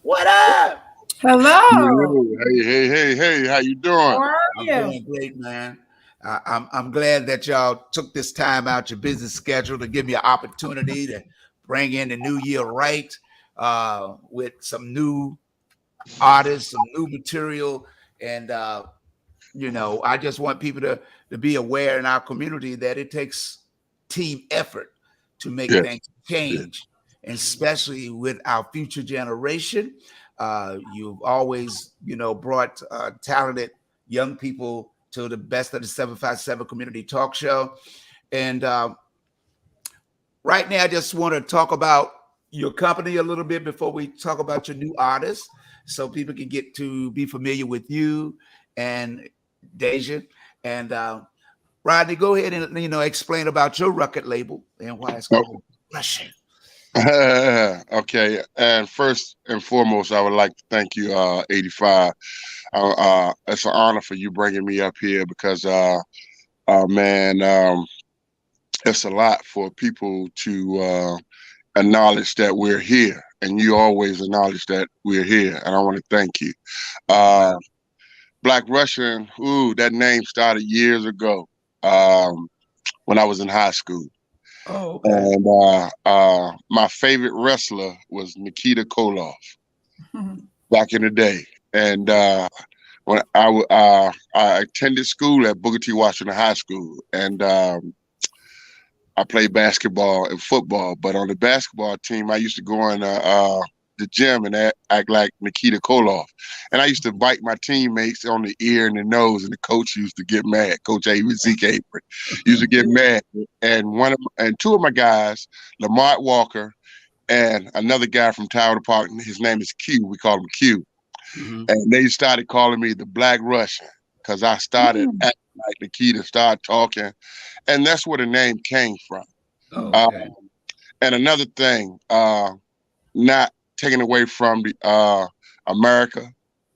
What up? Hello. Hey, how you doing? How are I'm you? doing great, man. I'm glad that y'all took this time out your busy schedule to give me an opportunity to bring in the new year right with some new artists, some new material, and I just want people to be aware in our community that it takes team effort to make Yeah, things yeah, change, and especially with our future generation. You've always, brought talented young people to the best of the 757 community talk show. And right now, I just want to talk about your company a little bit before we talk about your new artists, so people can get to be familiar with you and Deja. And Rodney, go ahead and explain about your record label and why it's called Russian. okay, and first and foremost, I would like to thank you, 85. It's an honor for you bringing me up here because, man, it's a lot for people to acknowledge that we're here, and you always acknowledge that we're here, and I want to thank you. Uh, Black Russian, ooh, that name started years ago, when I was in high school. Oh, okay. And my favorite wrestler was Nikita Koloff back in the day. And when I attended school at Booker T. Washington High School, and I played basketball and football. But on the basketball team, I used to go in the gym and act like Nikita Koloff. And I used to bite my teammates on the ear and the nose, and the coach used to get mad. Coach Zeke Apron used to get mad. And two of my guys, Lamont Walker and another guy from Tower Park, his name is Q. We call him Q. Hmm. And they started calling me the Black Russian because I started acting like Nikita, started talking. And that's where the name came from. Oh, Uh, okay. and another thing, not taken away from the America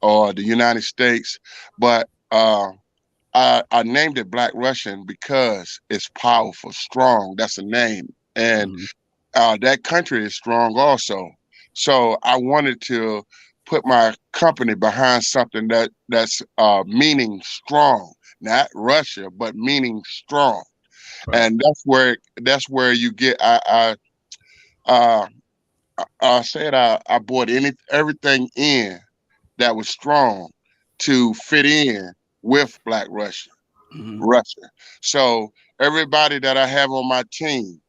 or the United States, but I named it Black Russian because it's powerful, strong. That's a name, and Mhm. that country is strong also. So I wanted to put my company behind something that's meaning strong, not Russia, but meaning strong, Right. and that's where you get. Uh, I said I brought everything in that was strong to fit in with Black Russia. Hmm. Russia. So everybody that I have on my team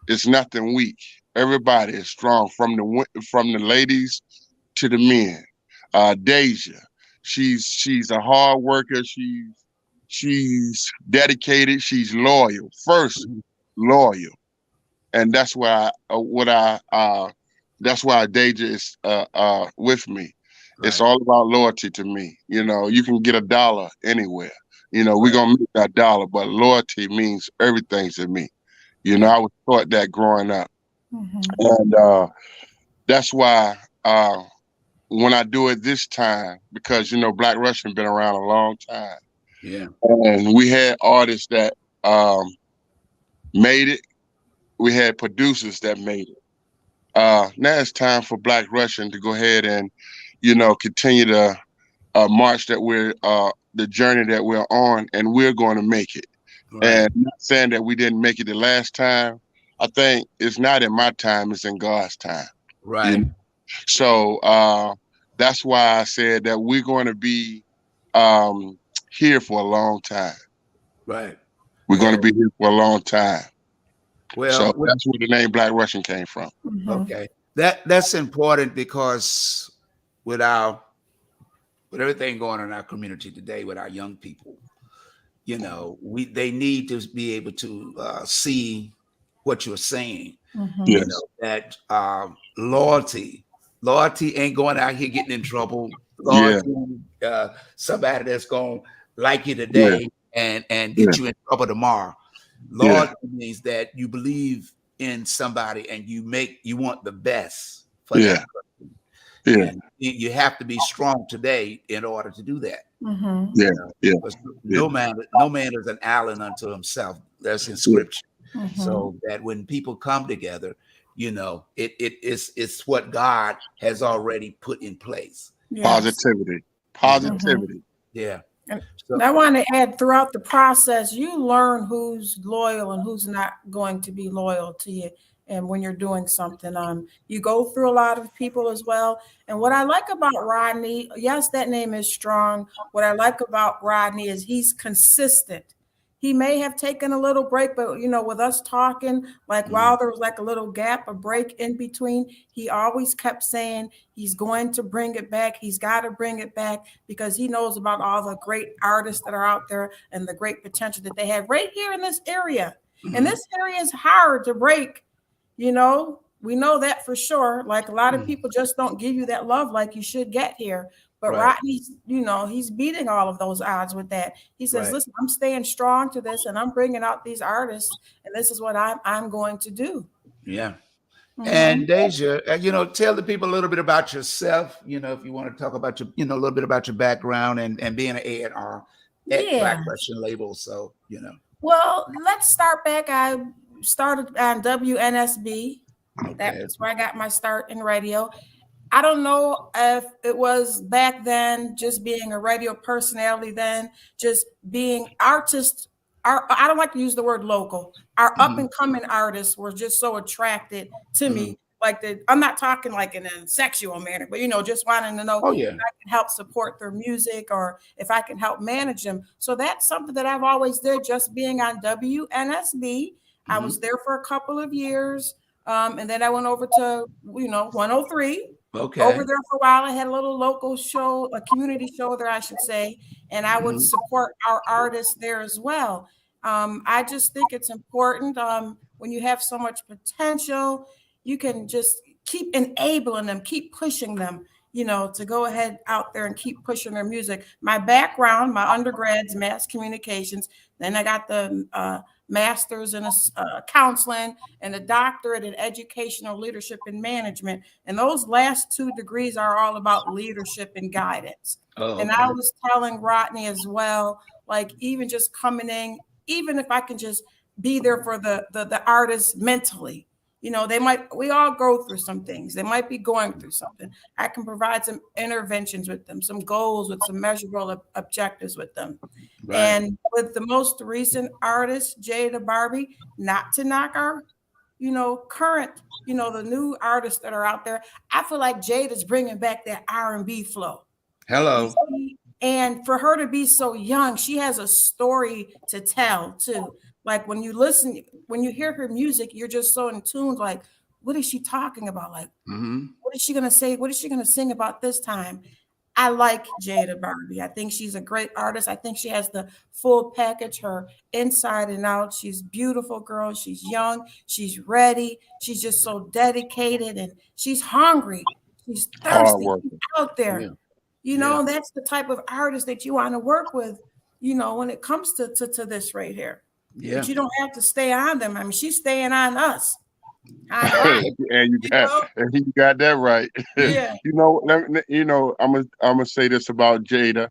is nothing weak. Everybody is strong, from the ladies to the men. Deja, she's a hard worker. She's dedicated. She's loyal. First, loyal, and that's why Deja is with me. It's Right. all about loyalty to me. You know, you can get a dollar anywhere. You know, we're Right. gonna make that dollar, but loyalty means everything to me. You know, Yeah. I was taught that growing up, Mhm. and that's why when I do it this time, because Black Russian been around a long time, Yeah. and we had artists that um, made it. We had producers that made it. Now it's time for Black Russian to go ahead and, continue the march that the journey that we're on, and we're going to make it. Right. And I'm not saying that we didn't make it the last time. I think it's not in my time; it's in God's time. You Right. know? So that's why I said that we're going to be um, here for a long time. Right. We're going to Well, be here for a long time. So well, that's where the name Black Russian came from. Mhm. okay. That's important because with our with everything going on in our community today with our young people, they need to be able to see what you're saying. Mhm. Yes. That loyalty ain't going out here getting in trouble. Yeah. Loyalty, somebody that's going to like you Yeah. today and Yeah. get you in trouble tomorrow. Yeah. Loyalty means that you believe in somebody and you want the best for that Yeah. person, Yeah. and you have to be strong today in order to do that. Mhm. Yeah. Yeah. 'Cause Yeah. no man is an island unto himself. That's in Yeah. scripture. Mhm. So that when people come together, you know, it's what God has already put in place. Yes. Positivity. Mhm. Positivity. Yeah. And So I want to add, throughout the process, you learn who's loyal and who's not going to be loyal to you. And when you're doing something, you go through a lot of people as well. And what I like about Rodney, yes, that name is strong. What I like about Rodney is he's consistent. He may have taken a little break, but you know, with us talking, like while there was like a little gap, a break in between, he always kept saying he's going to bring it back. He's got to bring it back because he knows about all the great artists that are out there and the great potential that they have right here in this area. And this area is hard to break. You know, we know that for sure. Like a lot of people just don't give you that love like you should get here. But Right. Rodney's, you know, he's beating all of those odds with that. He says, Right. listen, I'm staying strong to this and I'm bringing out these artists and this is what I'm going to do. Yeah. Mhm. And Deja, you know, tell the people a little bit about yourself. You know, if you want to talk about your, you know, a little bit about your background and being an A&R at Black Yeah. Russian label. So, you know. Well, let's start back. I started on WNSB. Okay. That's where I got my start in radio. I don't know if it was back then just being a radio personality, then just being artists. I don't like to use the word local. Our up and coming artists were just so attracted to me. Like I'm not talking like in a sexual manner, but you know, just wanting to know Oh, if yeah. I can help support their music or if I can help manage them. So that's something that I've always did, just being on WNSB. I was there for a couple of years. And then I went over to, you know, 103. Okay. Over there for a while, I had a little local show, a community show there, I should say, and I would support our artists there as well. I just think it's important when you have so much potential, you can just keep enabling them, keep pushing them, you know, to go ahead out there and keep pushing their music. My background, my undergrad's mass communications. Then I got the master's in counseling and a doctorate in educational leadership and management. And those last two degrees are all about leadership and guidance. Oh, And okay. I was telling Rodney as well, like even just coming in, even if I can just be there for the artists mentally, you know, we all go through some things. They might be going through something. I can provide some interventions with them, some goals with some measurable objectives with them. Right. And with the most recent artist, Jada, Barbee, not to knock our, you know, current, you know, the new artists that are out there, I feel like Jada's bringing back that R&B flow. Hello. And for her to be so young, she has a story to tell too. Like when you listen, when you hear her music, you're just so in tune. Like, what is she talking about? Like, what is she gonna say? What is she gonna sing about this time? I like Jada Barbee. I think she's a great artist. I think she has the full package, her inside and out. She's a beautiful girl. She's young. She's ready. She's just so dedicated and she's hungry. She's Hard thirsty. work. She's out there. Yeah. You know, that's the type of artist that you want to work with, you know, when it comes to this right here. Yeah. But you don't have to stay on them. I mean, she's staying on us. On And you got that right. Yeah. You know, I'm gonna say this about Jada.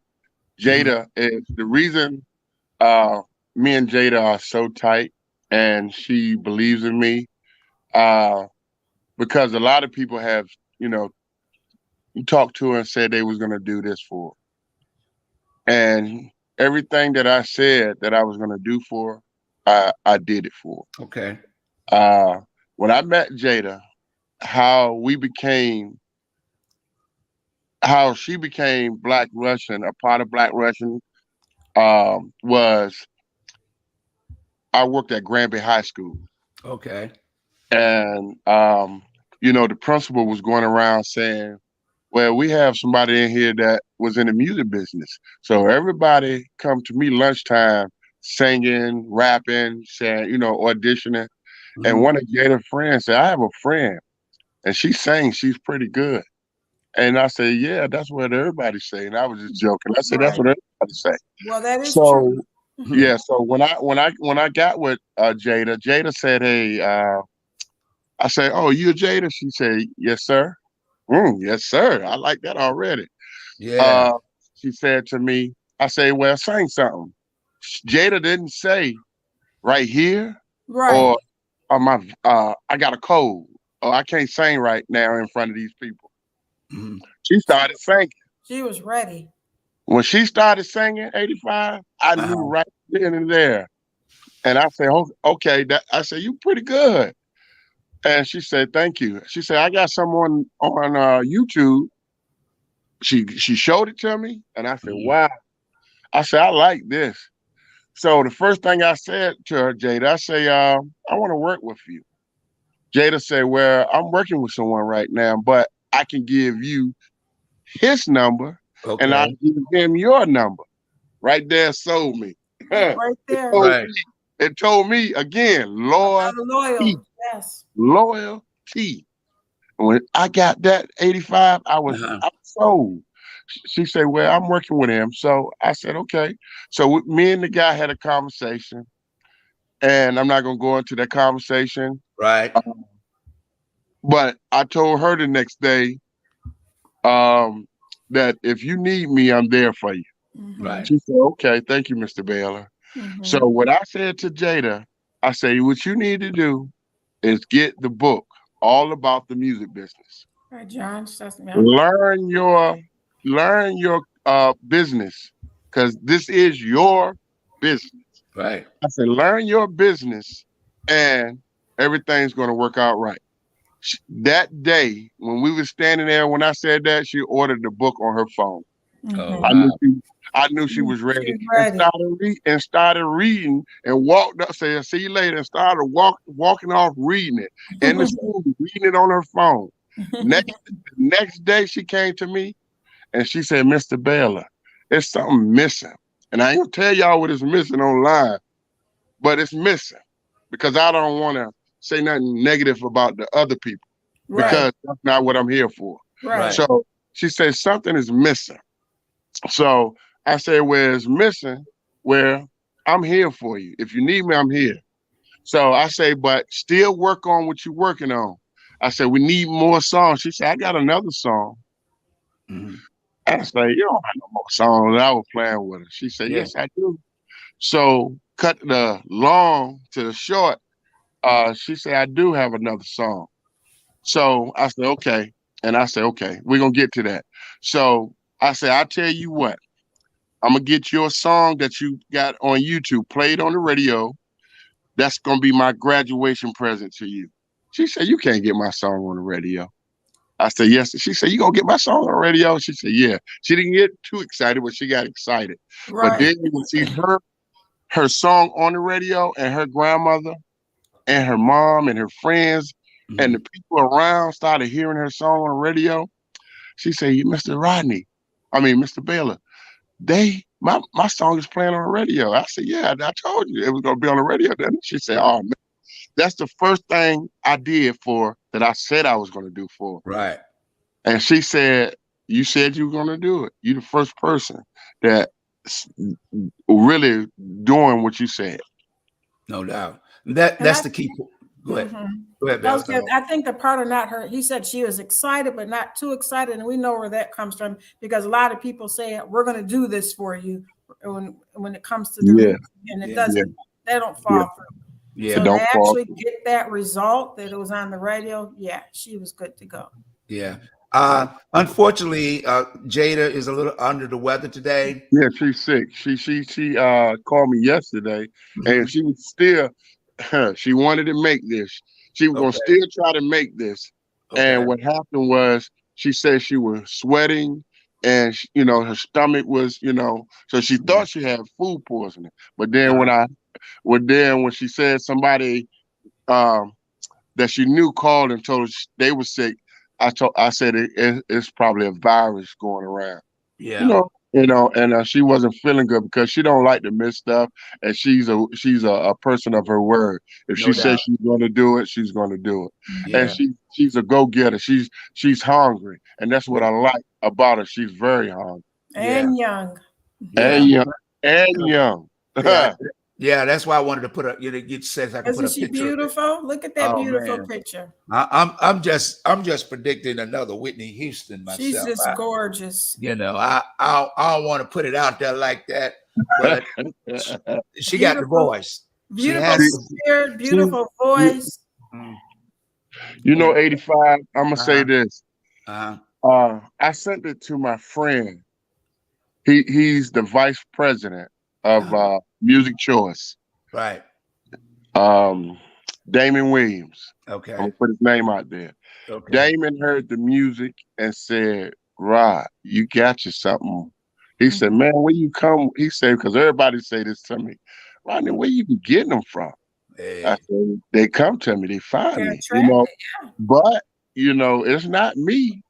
Jada is the reason me and Jada are so tight, and she believes in me. Because a lot of people have, you know, talked to her and said they was gonna do this for her. And everything that I said that I was gonna do for her, I did it for her. Okay. When I met Jada, how she became Black Russian, a part of Black Russian, was I worked at Granby High School. Okay. And, you know, the principal was going around saying, well, we have somebody in here that was in the music business. So everybody come to me lunchtime singing, rapping, saying, you know, auditioning. And one of Jada's friends said, I have a friend and she sings, she's pretty good. And I said, yeah, that's what everybody's saying. I was just joking. I said, that's what everybody say. Well, that is So true. yeah, so when I got with Jada said, hey, I said, oh, you Jada? She said, yes, sir. Yes, sir. I like that already. Yeah. She said to me, I say, well, sing something. Jada didn't say right here Right. or I got a cold oh, I can't sing right now in front of these people. Mhm. She started singing. She was ready. When she started singing 85, I knew Uh-huh. right then and there. And I said, oh, okay. I said, you pretty good. And she said, thank you. She said, I got someone on YouTube. She showed it to me. And I said, Mhm. wow. I said, I like this. So the first thing I said to her, Jada, I say, I want to work with you. Jada said, well, I'm working with someone right now, but I can give you his number and I Okay. give him your number. Right there sold me. Right It there. told Right. me, it told me again, Another loyalty, loyal. Yes. loyalty. When I got that 85, I was Uh-huh. sold. She said, well, I'm working with him. So I said, okay. So me and the guy had a conversation, and I'm not going to go into that conversation. Right. But I told her the next day that if you need me, I'm there for you. Right. She said, okay, thank you, Mr. Baylor. So what I said to Jada, I say, what you need to do is get the book all about the music business. Right, John. That's me. Learn your business, because this is your business. Right. I said, learn your business and everything's going to work out right. That day, when we were standing there, when I said that, she ordered the book on her phone. Oh, I wow. knew she was ready, She's ready. and started reading and walked up, said, see you later, and started walking off reading it in the school, reading it on her phone. Next day she came to me and she said, Mr. Baylor, there's something missing. And I ain't gonna tell y'all what is missing online, but it's missing because I don't want to say nothing negative about the other people Right. because that's not what I'm here for. Right. So she said something is missing. So I said, well, it's missing. Well, I'm here for you. If you need me, I'm here. So I say, but still work on what you're working on. I said, we need more songs. She said, I got another song. Mhm. I said, you don't have no more songs. I was playing with her. She said, Yeah. yes, I do. So cut the long to the short. She said, I do have another song. So I said, okay. And I said, okay, we're going to get to that. So I said, I'll tell you what. I'm going to get your song that you got on YouTube, played on the radio. That's going to be my graduation present to you. She said, you can't get my song on the radio. I said, yes. She said, you going to get my song on the radio? She said, yeah. She didn't get too excited, but she got excited. Right. But then when she heard her song on the radio and her grandmother and her mom and her friends and the people around started hearing her song on the radio, she said, Mr. Rodney, Mr. Baylor, my song is playing on the radio. I said, yeah, I told you it was going to be on the radio. Then she said, oh, man, that's the first thing I did that I said I was going to do for her. Right. And she said, you said you were going to do it. You're the first person that really doing what you said. No doubt. That's the key. Go ahead. Go ahead, Bill. I think the part of not her, he said she was excited, but not too excited. And we know where that comes from because a lot of people say, we're going to do this for you when it comes to the music, and it doesn't, they don't fall through. Yeah. So to actually get that result that it was on the radio, yeah, she was good to go. Yeah. Unfortunately, Jada is a little under the weather today. Yeah, she's sick. She called me yesterday, and she was still she wanted to make this. She was gonna still try to make this. And what happened was she said she was sweating, and her stomach was, so she thought she had food poisoning. But then when she said somebody that she knew called and told her they were sick, I said it's probably a virus going around. Yeah. And she wasn't feeling good because she don't like to miss stuff, and she's a person of her word. If she says she's going to do it, she's going to do it. Yeah. And she's a go-getter. She's hungry, and that's what I like about her. She's very hungry and young, and young. Yeah, that's why I wanted to put a. You says I can put a Isn't she picture. beautiful? Look at that beautiful picture. I'm just predicting another Whitney Houston myself. She's just gorgeous. I don't want to put it out there like that, but she got the voice. Beautiful spirit, beautiful voice. You know, And 85. I'm gonna say uh-huh, this. uh-huh, I sent it to my friend. He's the vice president of uh-huh. Music Choice. Right. Um, Damon Williams. I'm Okay. gonna put his name out there. Okay. Damon heard the music and said, "Rod, you got you something." He said, Mhm. "Man, where you come?" He said, "Because everybody say this to me, Rodney, Mhm. where you be getting them from?" I Hey. said, "They come to me, they find They're me, you know." attracted. But it's not me;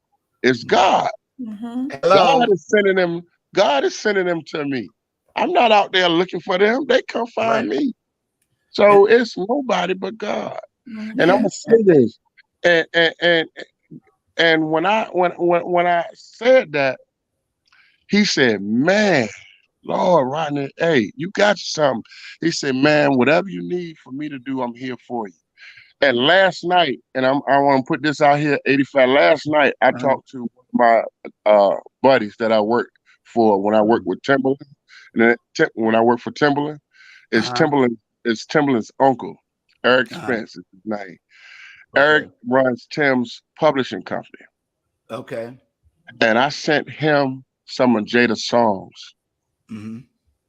it's Mhm. God. Mhm. God Hello. is sending them. God is sending them to me. I'm not out there looking for them. They come find Right. me. And, So it's nobody but God. And I'm Mhm. gonna say this. And and and, and when I said that, he said, "Man, Lord, Rodney, hey, you got something." He said, "Man, whatever you need for me to do, I'm here for you." And last night, and I want to put this out here, 85. Last night, I uh-huh, talked to one of my buddies that I worked for when I worked with Timberland. And then when I worked for Timberland, it's uh-huh, Timberland, it's Timberland's uncle, Eric uh-huh. Spence is his name. Eric Okay. runs Tim's publishing company. Okay. And I sent him some of Jada's songs. Hmm.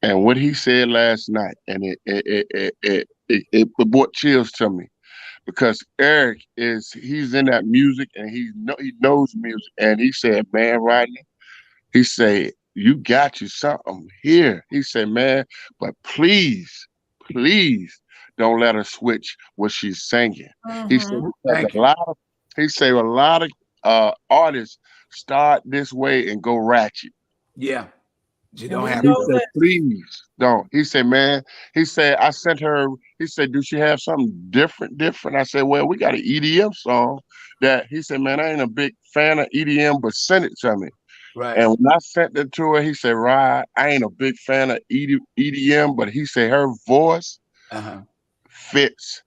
And what he said last night, and it brought chills to me because Eric he's in that music and he knows music. And he said, "Man, Rodney," he said, "you got you something here." He said, "Man, but please don't let her switch what she's singing." He said, Mhm. because Thank a you. lot of a lot of artists start this way and go ratchet. Yeah. You And don't we have He know to. said, that. "Please don't." He said, "Man," he said, "I sent her." He said, "Do she have something different?" I said, "Well, we got an EDM song that." He said, "Man, I ain't a big fan of EDM, but send it to me." Right. And when I sent it to her, he said, "Rod, I ain't a big fan of EDM, but he said her voice Uh-huh. fits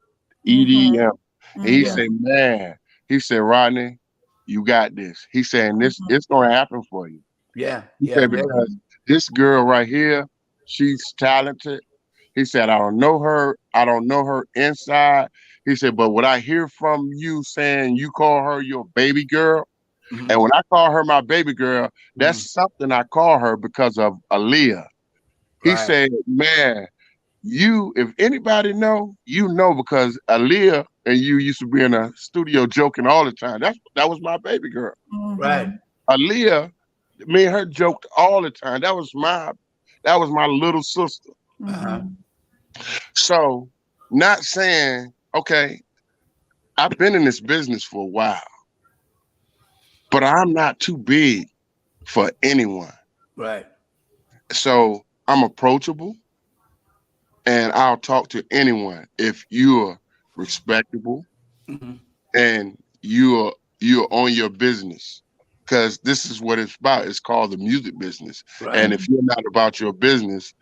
Mhm. EDM." And he Yeah. said, Mhm. "Man," he said, "Rodney, you got this." He said, "And this Mhm. it's gonna happen for you." Yeah. He Yeah. said, Maybe. "Because Mhm. this girl right here, she's talented." He said, "I don't know her. I don't know her inside." He said, "But what I hear from you saying you call her your baby girl, Hmm. and when I call her my baby girl, Hmm. that's something I call her because of Aaliyah." He Right. said, "Man, if anybody know, you know, because Aaliyah and you used to be in a studio joking all the time. That was my baby girl. Right. Mhm. Aaliyah, me and her joked all the time. That was my little sister." Uh-huh. Mhm. So, not saying, okay, I've been in this business for a while, but I'm not too big for anyone. Right. So I'm approachable and I'll talk to anyone if you're respectable Hmm. and you're on your business. Because this is what it's about. It's called the music business. And Right. if you're not about your business,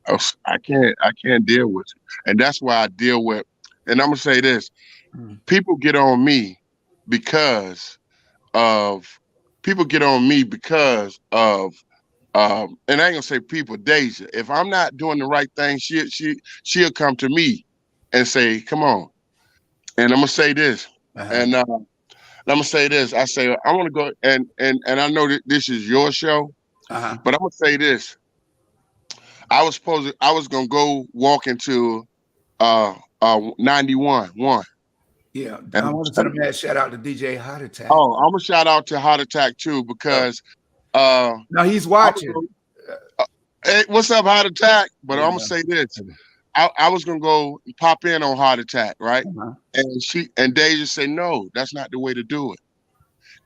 I can't deal with it. And that's why I deal with, and I'm gonna say this, Mhm. people get on me because of people get on me because of and I ain't gonna say people, Deja. If I'm not doing the right thing, she'll come to me and say, "Come on." And I'm gonna say this, Uh-huh. and I'm gonna say this. I say I want to go, and I know that this is your show, Uh-huh. but I'm gonna say this. I was gonna go walk into 91 one. Yeah. I And want to send a mad shout out to DJ Heart Attack. oh, I'm gonna shout out to Heart Attack too Oh, because no, he's I was watching. gonna, hey, what's up, Heart Attack? But I'm Yeah. gonna say this. I was gonna go pop in on Heart Attack, right? Uh-huh. And Deja said, "No, that's not the way to do it.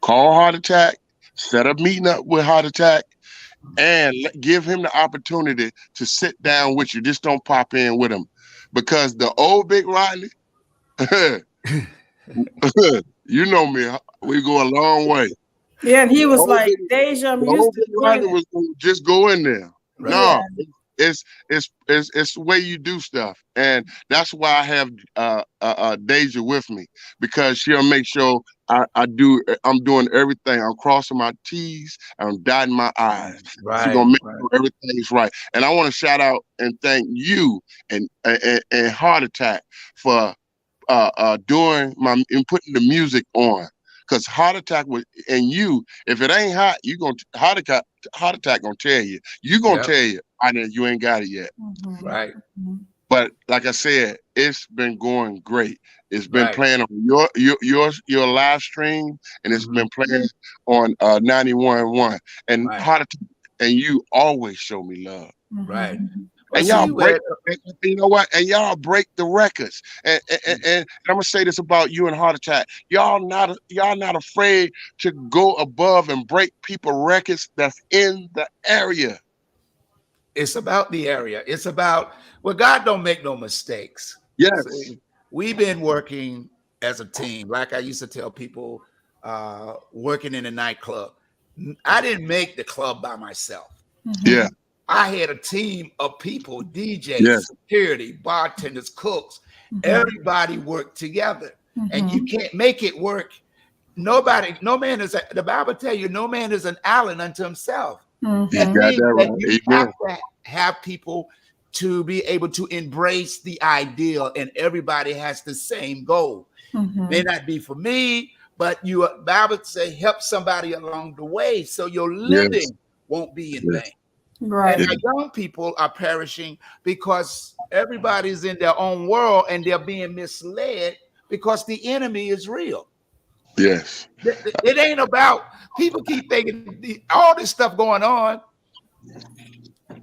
Call Heart Attack, set up meeting up with Heart Attack, and give him the opportunity to sit down with you. Just don't pop in with him, because the old Big Rodney, you know me, we go a long way. Yeah, and he The was old like, Big, Deja, I'm the used old to Big doing Rodney it. was gonna just go in there. Right. Yeah. No, it's the way you do stuff, and that's why I have Deja with me, because she'll make sure I'm doing everything. I'm crossing my T's, I'm dotting my I's. She's Right. gonna make Right. sure everything's right. And I want to shout out and thank you and Heart Attack for doing my and putting the music on. Because heart attack was, and you, if it ain't hot, you gonna heart attack gonna tell you. You gonna tell you, I know you ain't got it yet. Right. But like I said, it's been going great. It's been playing on your live stream, and it's been playing on 91.1. And heart attack, and you always show me love. Right. And y'all break, you know what? And y'all break the records. And I'm gonna say this about you and Heart Attack. Y'all not afraid to go above and break people records that's in the area. It's about the area. It's about, well, God don't make no mistakes. Yes. See, we've been working as a team. Like I used to tell people working in a nightclub, I didn't make the club by myself. Yeah. I had a team of people, DJs, security, bartenders, cooks. Everybody worked together. And you can't make it work. No man is, the Bible tell you, no man is an island unto himself. That means that you have to have people to be able to embrace the ideal, and everybody has the same goal. May not be for me, but Bible say help somebody along the way so your living won't be in vain. Right. And our young people are perishing because everybody's in their own world and they're being misled because the enemy is real. Yes. It ain't about, people keep thinking all this stuff going on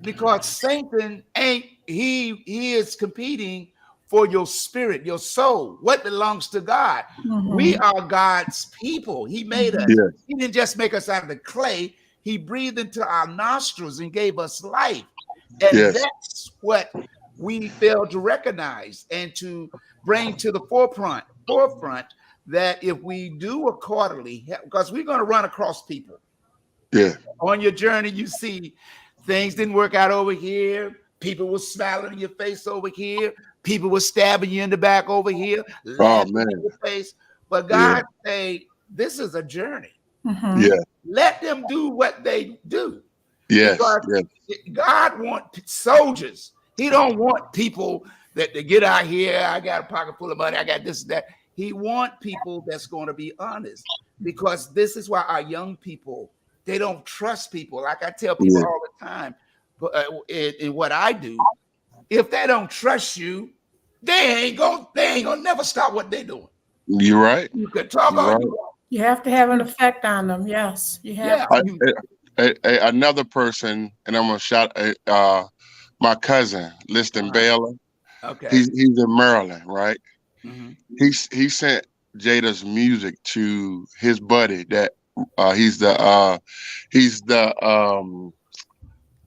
because Satan ain't, he is competing for your spirit, your soul, what belongs to God. We are God's people. He made us. He didn't just make us out of the clay. He breathed into our nostrils and gave us life. And that's what we fail to recognize and to bring to the forefront that if we do accordingly, because we're going to run across people. On your journey, you see things didn't work out over here. People were smiling in your face over here. People were stabbing you in the back over here, laughing in your face. But God say, this is a journey. Let them do what they do. Because God wants soldiers. He don't want people that they get out here. I got a pocket full of money. I got this and that. He wants people that's going to be honest, because this is why our young people, they don't trust people. Like I tell people all the time, in what I do, if they don't trust you, they ain't gonna never stop what they're doing. You're right. You can talk all you want. You have to have an effect on them. Yes, you have. Another person, and I'm gonna shout my cousin, Liston Baylor. Okay, he's in Maryland, right? He sent Jada's music to his buddy. That he's the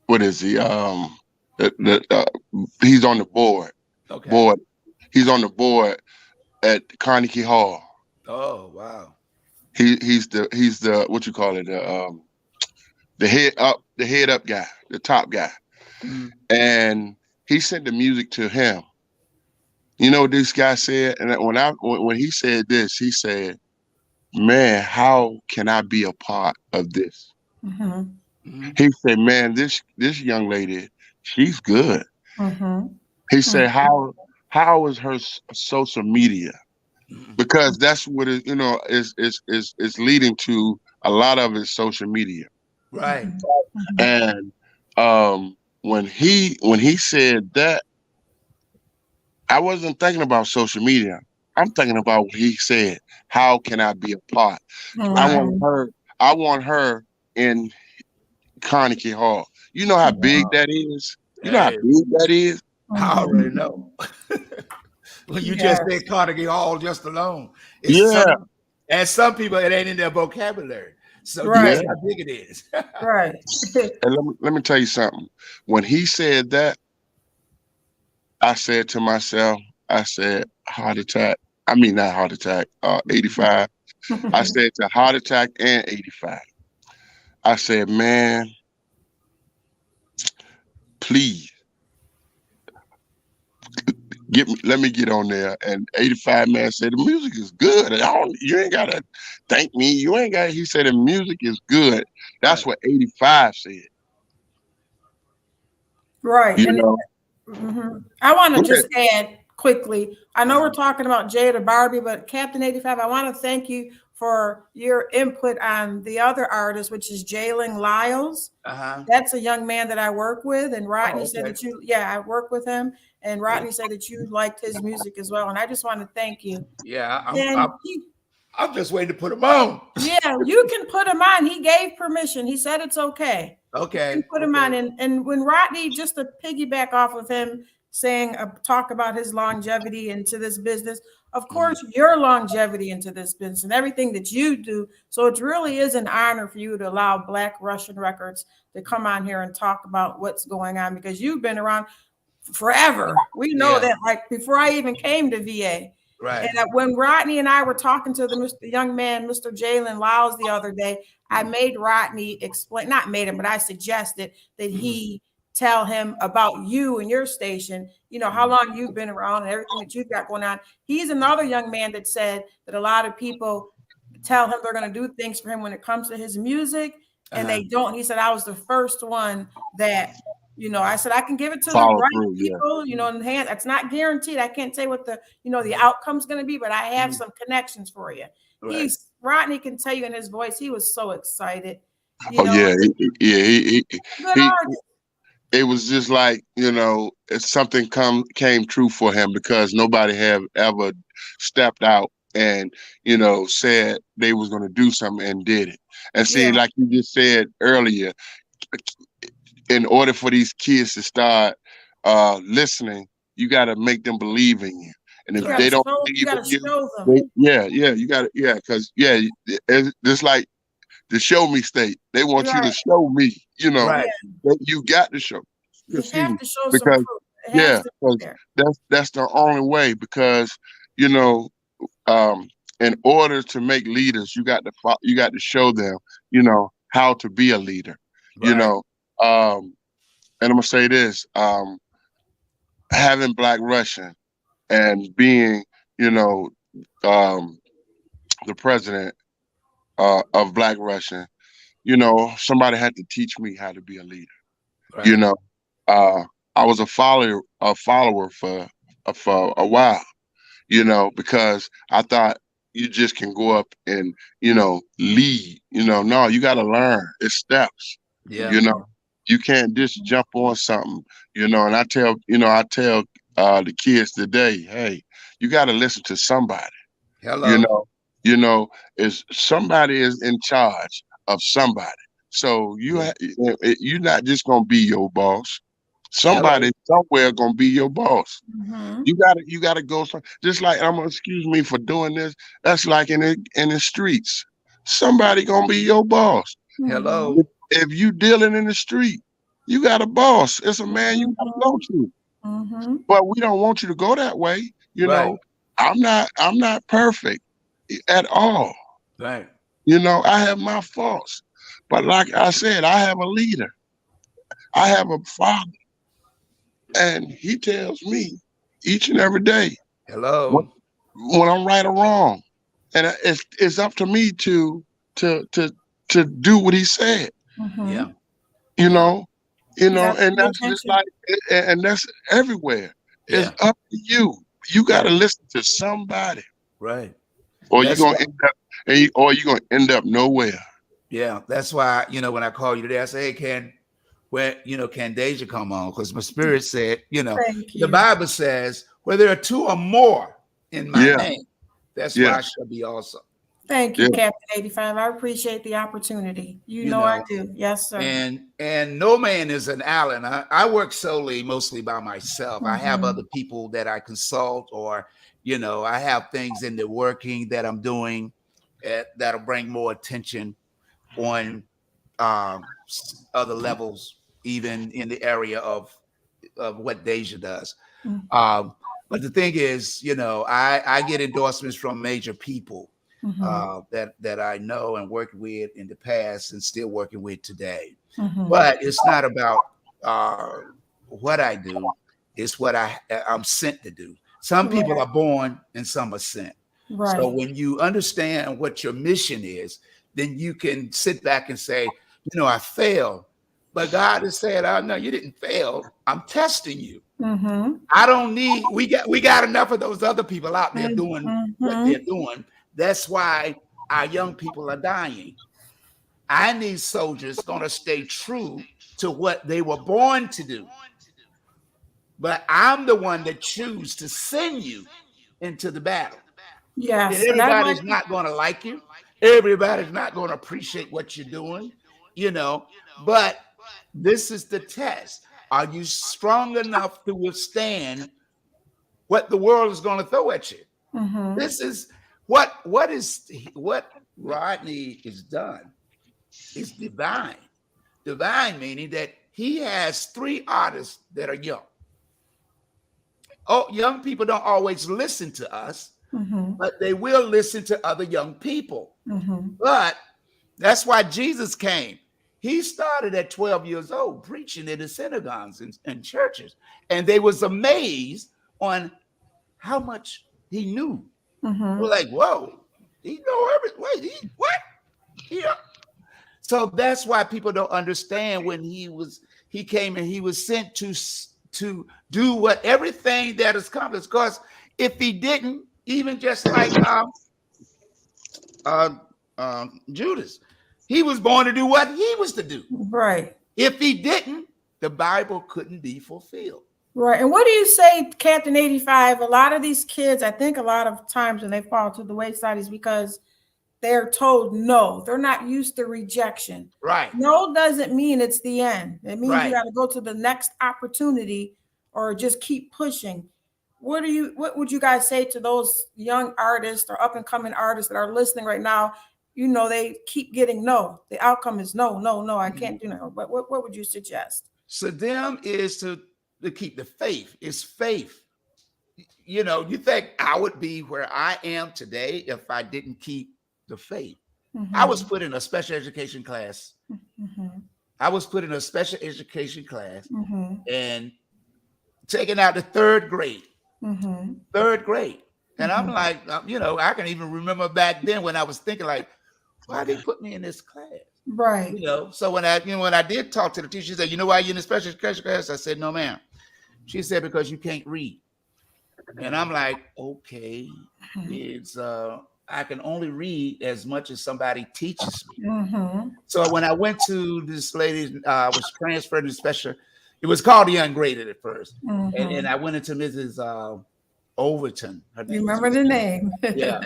what is he? He's on the board. He's on the board at Carnegie Hall. Oh wow. He's the what you call it, the head up guy, the top guy. And he sent the music to him. You know what this guy said? And when he said this, he said, man, how can I be a part of this? He said, man, this young lady, she's good. He said, how is her social media? Because that's what it, is leading to a lot of his social media. Right. And when he said that, I wasn't thinking about social media. I'm thinking about what he said. How can I be a part? I want her in Carnegie Hall. You know how big that is? You know how big that is? I already know. When you just said Carnegie Hall just alone. And some people, it ain't in their vocabulary. So that's how big it is. Right. And let me tell you something. When he said that, I said to myself, I said, heart attack. I mean, not heart attack, 85. I said to heart attack and 85. I said, man, please let me get on there. And 85 man said, the music is good. You ain't gotta thank me. He said the music is good. That's what 85 said. Right. You know? I want to just add quickly. I know we're talking about Jada, Barbee, but Captain85, I want to thank you for your input on the other artist, which is Jalen Lyles. That's a young man that I work with, and Rodney said that I work with him, and Rodney said that you liked his music as well, and I just want to thank you. Yeah, I'm just waiting to put him on. Yeah, you can put him on. He gave permission. He said it's okay. Okay. You can put him on, and when Rodney, just to piggyback off of him saying, talk about his longevity into this business. Of course, your longevity into this business and everything that you do. So it really is an honor for you to allow Black Russian Records to come on here and talk about what's going on, because you've been around forever. We know that, like, before I even came to VA. Right. And when Rodney and I were talking to the young man, Mr. Jalen Lyles, the other day, I made Rodney explain, not made him, but I suggested that he tell him about you and your station, you know, how long you've been around and everything that you've got going on. He's another young man that said that a lot of people tell him they're going to do things for him when it comes to his music, and they don't. He said, I was the first one that, you know, I said, I can give it to the right people, you know, in hand. It's not guaranteed. I can't say what the, you know, the outcome's going to be, but I have some connections for you. Right. Rodney can tell you in his voice, he was so excited. It was just like, you know, something came true for him, because nobody have ever stepped out and, you know, said they was going to do something and did it. And see, like you just said earlier, in order for these kids to start listening, you got to make them believe in you. And if they don't believe in you, you got to, because it's just like the show me state. They want you to show me, you know, you got to show. You have to show because, some proof. That's the only way, because, you know, in order to make leaders, you got to show them, you know, how to be a leader, you know. And I'm gonna say this, having Black Russian and being, you know, the president of Black Russian, you know, somebody had to teach me how to be a leader. You know, I was a follower for a while, you know, because I thought you just can go up and, you know, lead. You know, no, you got to learn. It's steps. You know, you can't just jump on something, you know. And I tell the kids today, hey, you got to listen to somebody. You know, is somebody is in charge of somebody. So you're not just gonna be your boss. Somebody somewhere gonna be your boss. You gotta go. Just like, excuse me for doing this. That's like in the streets. Somebody gonna be your boss. If you dealing in the street, you got a boss. It's a man you gotta go to. But we don't want you to go that way. You know, I'm not perfect at all. You know, I have my faults. But like I said, I have a leader. I have a father. And he tells me each and every day when I'm right or wrong. And it's up to me to do what he said. You know, and that's just like, and that's everywhere. It's up to you. You got to listen to somebody. Or you're gonna end up nowhere. Yeah, that's why, you know, when I call you today, I say, hey, can Deja come on? Because my spirit said, you know, the Bible says, where there are two or more in my name, that's why I shall be also. Thank you, Captain85. I appreciate the opportunity. You know I do. Yes, sir. And no man is an island. I work mostly by myself. I have other people that I consult, or, you know, I have things in the working that I'm doing that'll bring more attention on other levels, even in the area of what Deja does. But the thing is, you know, I get endorsements from major people that I know and worked with in the past and still working with today. But it's not about what I do. It's what I'm sent to do. Some people are born and some are sent. So when you understand what your mission is, then you can sit back and say, you know, I failed, But God is saying, "Oh no, you didn't fail. I'm testing you. Mm-hmm. I don't need. We got enough of those other people out there doing what Mm-hmm. they're doing. That's why our young people are dying. I need soldiers going to stay true to what they were born to do. But I'm the one that choose to send you into the battle. And Yes, and I like. everybody's not going to like you. Everybody's not going to appreciate what you're doing, you know. But this is the test. Are you strong enough to withstand what the world is going to throw at you? Mm-hmm. This is what Rodney has done is divine. Divine meaning that he has 3 artists that are young. Oh, young people don't always listen to us, Mm-hmm. but they will listen to other young people. Mm-hmm. But that's why Jesus came. He started at 12 years old preaching in the synagogues and churches, and they was amazed on how much he knew. Mm-hmm. We're like, whoa, he know everything. Wait, what? Yeah. So that's why people don't understand when he came and he was sent to do what everything that is accomplished. Because if he didn't, even just like Judas, he was born to do what he was to do. Right. If he didn't, the Bible couldn't be fulfilled. Right. And what do you say, Captain85? A lot of these kids, I think a lot of times when they fall to the wayside is because they're told no. They're not used to rejection. Right. No doesn't mean it's the end. It means Right. you got to go to the next opportunity or just keep pushing. What would you guys say to those young artists or up and coming artists that are listening right now? You know, they keep getting no. The outcome is no, I can't do no. But what would you suggest? So them is to keep the faith. It's faith. You know, you think I would be where I am today if I didn't keep the faith. Mm-hmm. I was put in a special education class. Mm-hmm. I was put in a special education class Mm-hmm. and taken out to 3rd grade. Mm-hmm. 3rd grade. And Mm-hmm. I'm like, you know, I can even remember back then when I was thinking like, why they put me in this class? Right. You know, so when I did talk to the teacher, she said, you know why you're in the special education class? I said, no, ma'am. She said, because you can't read. And I'm like, okay, it's I can only read as much as somebody teaches me. Mm-hmm. So when I went to this lady, was transferred to special, it was called the ungraded at first. Mm-hmm. And I went into Mrs. Overton. Her name You remember the name? Yeah,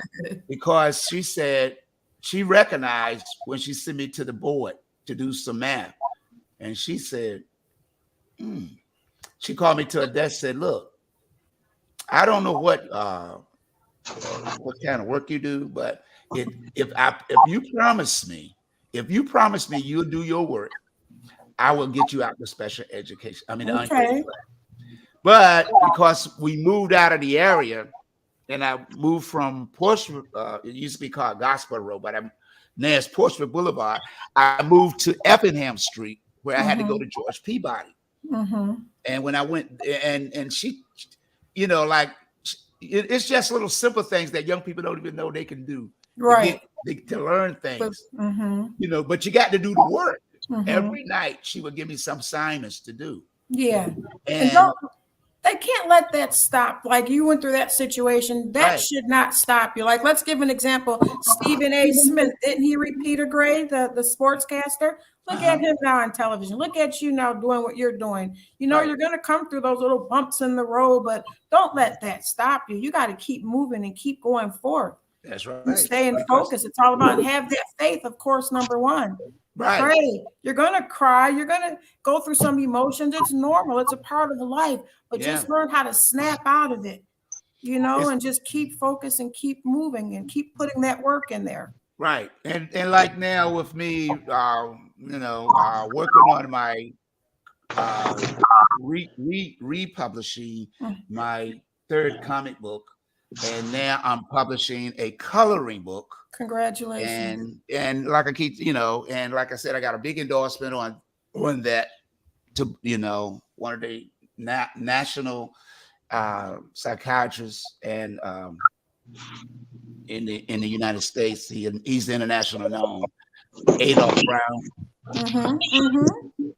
because she said she recognized when she sent me to the board to do some math. And she said, she called me to her desk, said, look, I don't know what kind of work you do, but if you promise me you'll do your work, I will get you out to special education. I mean, Okay. But because we moved out of the area, and I moved from Portsmouth, it used to be called Gospel Road, but now it's Portsmouth Boulevard. I moved to Effingham Street, where I had to go to George Peabody. Mm-hmm. And when I went, and she, you know, like, it's just little simple things that young people don't even know they can do. Right. To learn things, Mm-hmm. you know, but you got to do the work. Mm-hmm. Every night she would give me some assignments to do. Yeah. And They can't let that stop. Like you went through that situation. That Right. should not stop you. Like, let's give an example. Stephen A. Smith, didn't he repeat a grade, the sportscaster? Look at him now on television. Look at you now doing what you're doing. You know, Right. you're going to come through those little bumps in the road, but don't let that stop you. You got to keep moving and keep going forward. That's right. You stay in focus. It's all about have that faith, of course, number one. Right. Pray. You're going to cry. You're going to go through some emotions. It's normal. It's a part of life. But just learn how to snap out of it, you know, and just keep focused and keep moving and keep putting that work in there. Right. And like now with me, you know, working on my republishing my 3rd comic book, and now I'm publishing a coloring book. Congratulations. And like I keep, you know, and like I said, I got a big endorsement on that to, you know, one of the national psychiatrists and in the United States. He's international known, Adolph Brown.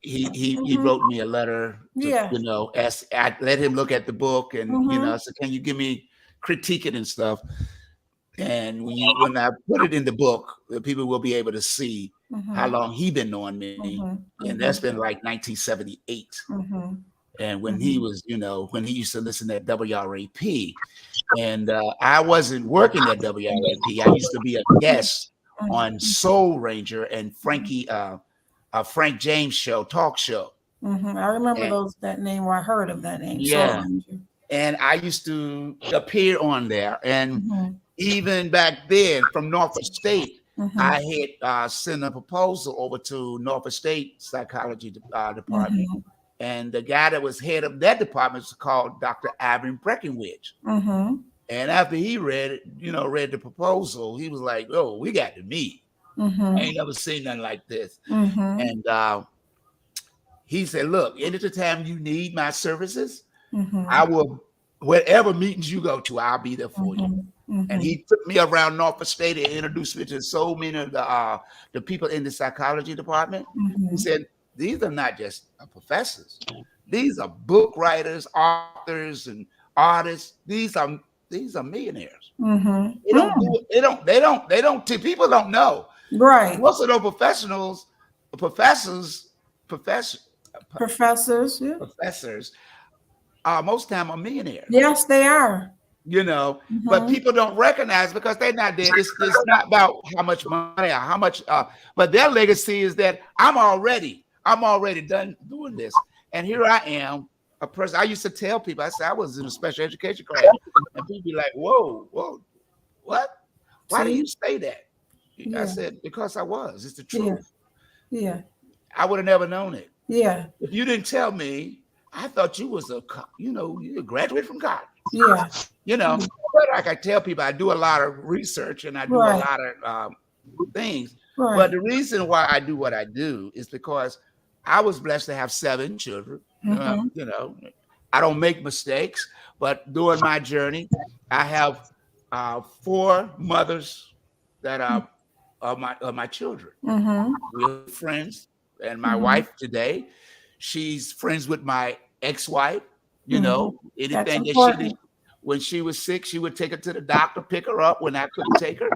he wrote me a letter to, Yeah. you know, ask, I let him look at the book, and you know, I said, can you give me critique it and stuff? And when I put it in the book, the people will be able to see how long he been knowing me, and that's been like 1978. And when he was, you know, when he used to listen at WRAP, and I wasn't working at WRAP. I used to be a guest on Soul Ranger and Frank James show, talk show. I remember And, that name, or I heard of that name. yeah. So, And I used to appear on there. And even back then from Norfolk State, I had sent a proposal over to Norfolk State Psychology Department. And the guy that was head of that department was called Dr. Ivan Breckenridge. And after he read it, you know, read the proposal, he was like, oh, we got to meet. I ain't never seen nothing like this. And he said, look, any time you need my services, I will, whatever meetings you go to, I'll be there for you. And he took me around Norfolk State and introduced me to so many of the people in the psychology department. He said, these are not just professors. These are book writers, authors, and artists. These are millionaires. People don't know. right. Most of those professors, Yeah. most time are millionaires. Yes, they are. You know, but people don't recognize because they're not there. It's not about how much money or how much, but their legacy is that I'm already done doing this. And here I am, a person. I used to tell people, I said, I was in a special education class, and people be like, whoa, what? Why do you say that? Yeah. I said, because I was. It's the truth. Yeah. I would have never known it. Yeah. If you didn't tell me, I thought you was you graduated from college. Yeah. You know, but like I tell people, I do a lot of research and I do a lot of things. Right. But the reason why I do what I do is because I was blessed to have 7 children. You know, I don't make mistakes, but during my journey, I have 4 mothers that are my children. We're friends, and my wife today, she's friends with my ex-wife. You know, anything that she did when she was sick, she would take her to the doctor, pick her up when I couldn't take her,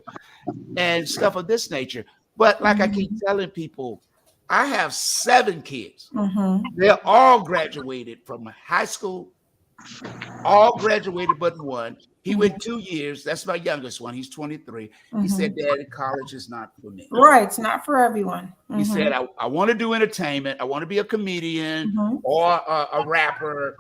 and stuff of this nature. But like I keep telling people, I have 7 kids. They're all graduated from high school, all graduated but one. He went 2 years. That's my youngest one. He's 23. He said, Daddy, college is not for me. Right. It's not for everyone. He said, I want to do entertainment. I want to be a comedian or a rapper.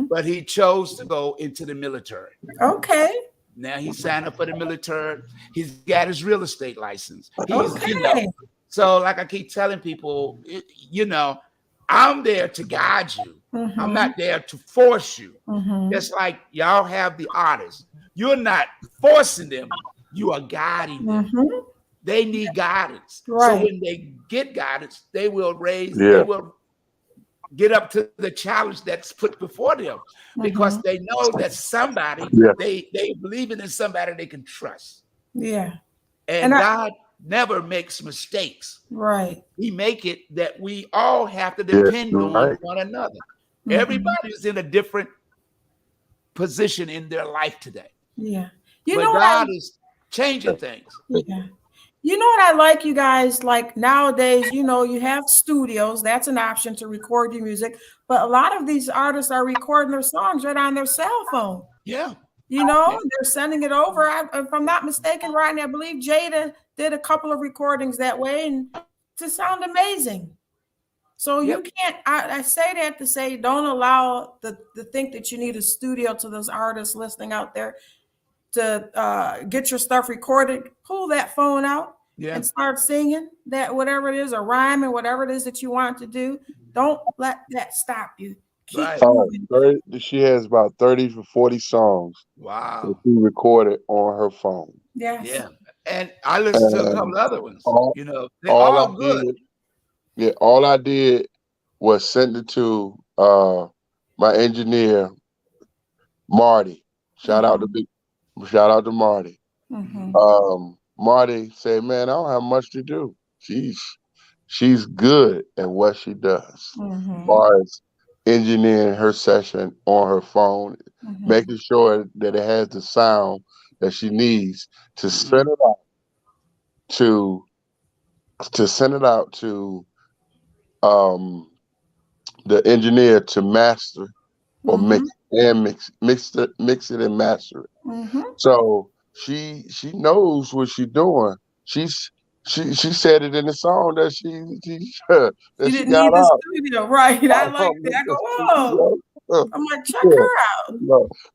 But he chose to go into the military. Okay. Now he signed up for the military. He's got his real estate license. You know, so like I keep telling people, you know, I'm there to guide you. I'm not there to force you. Just like y'all have the artists. You're not forcing them. You are guiding them. They need guidance. Right. So when they get guidance, they will they will get up to the challenge that's put before them because they know that somebody, they believe in somebody they can trust. Yeah. And God never makes mistakes. Right. He make it that we all have to depend on one another. Everybody's in a different position in their life today. Yeah. But God is changing things. Yeah. You know what I like, you guys? Like nowadays, you know, you have studios. That's an option to record your music. But a lot of these artists are recording their songs right on their cell phone. Yeah. You know, they're sending it over. If I'm not mistaken, Rodney, I believe Jada did a couple of recordings that way and to sound amazing. So you can't, I say that to say, don't allow the think that you need a studio to those artists listening out there to get your stuff recorded. Pull that phone out and start singing that, whatever it is, or rhyming, whatever it is that you want to do. Don't let that stop you. Keep moving. She has about 30 to 40 songs. Wow. That she recorded on her phone. Yes. Yeah. And I listened to a couple other ones. You know, they're all good. All I did was send it to my engineer, Marty. Shout out to Marty. Marty said, man, I don't have much to do. She's she's good at what she does. As far as engineering her session on her phone, making sure that it has the sound that she needs to send it out to the engineer to master or mix it and master it. So she knows what she's doing. She said it in the song that she that You she didn't got need the out. studio, right? I like that. I go, whoa. I'm like, check her out.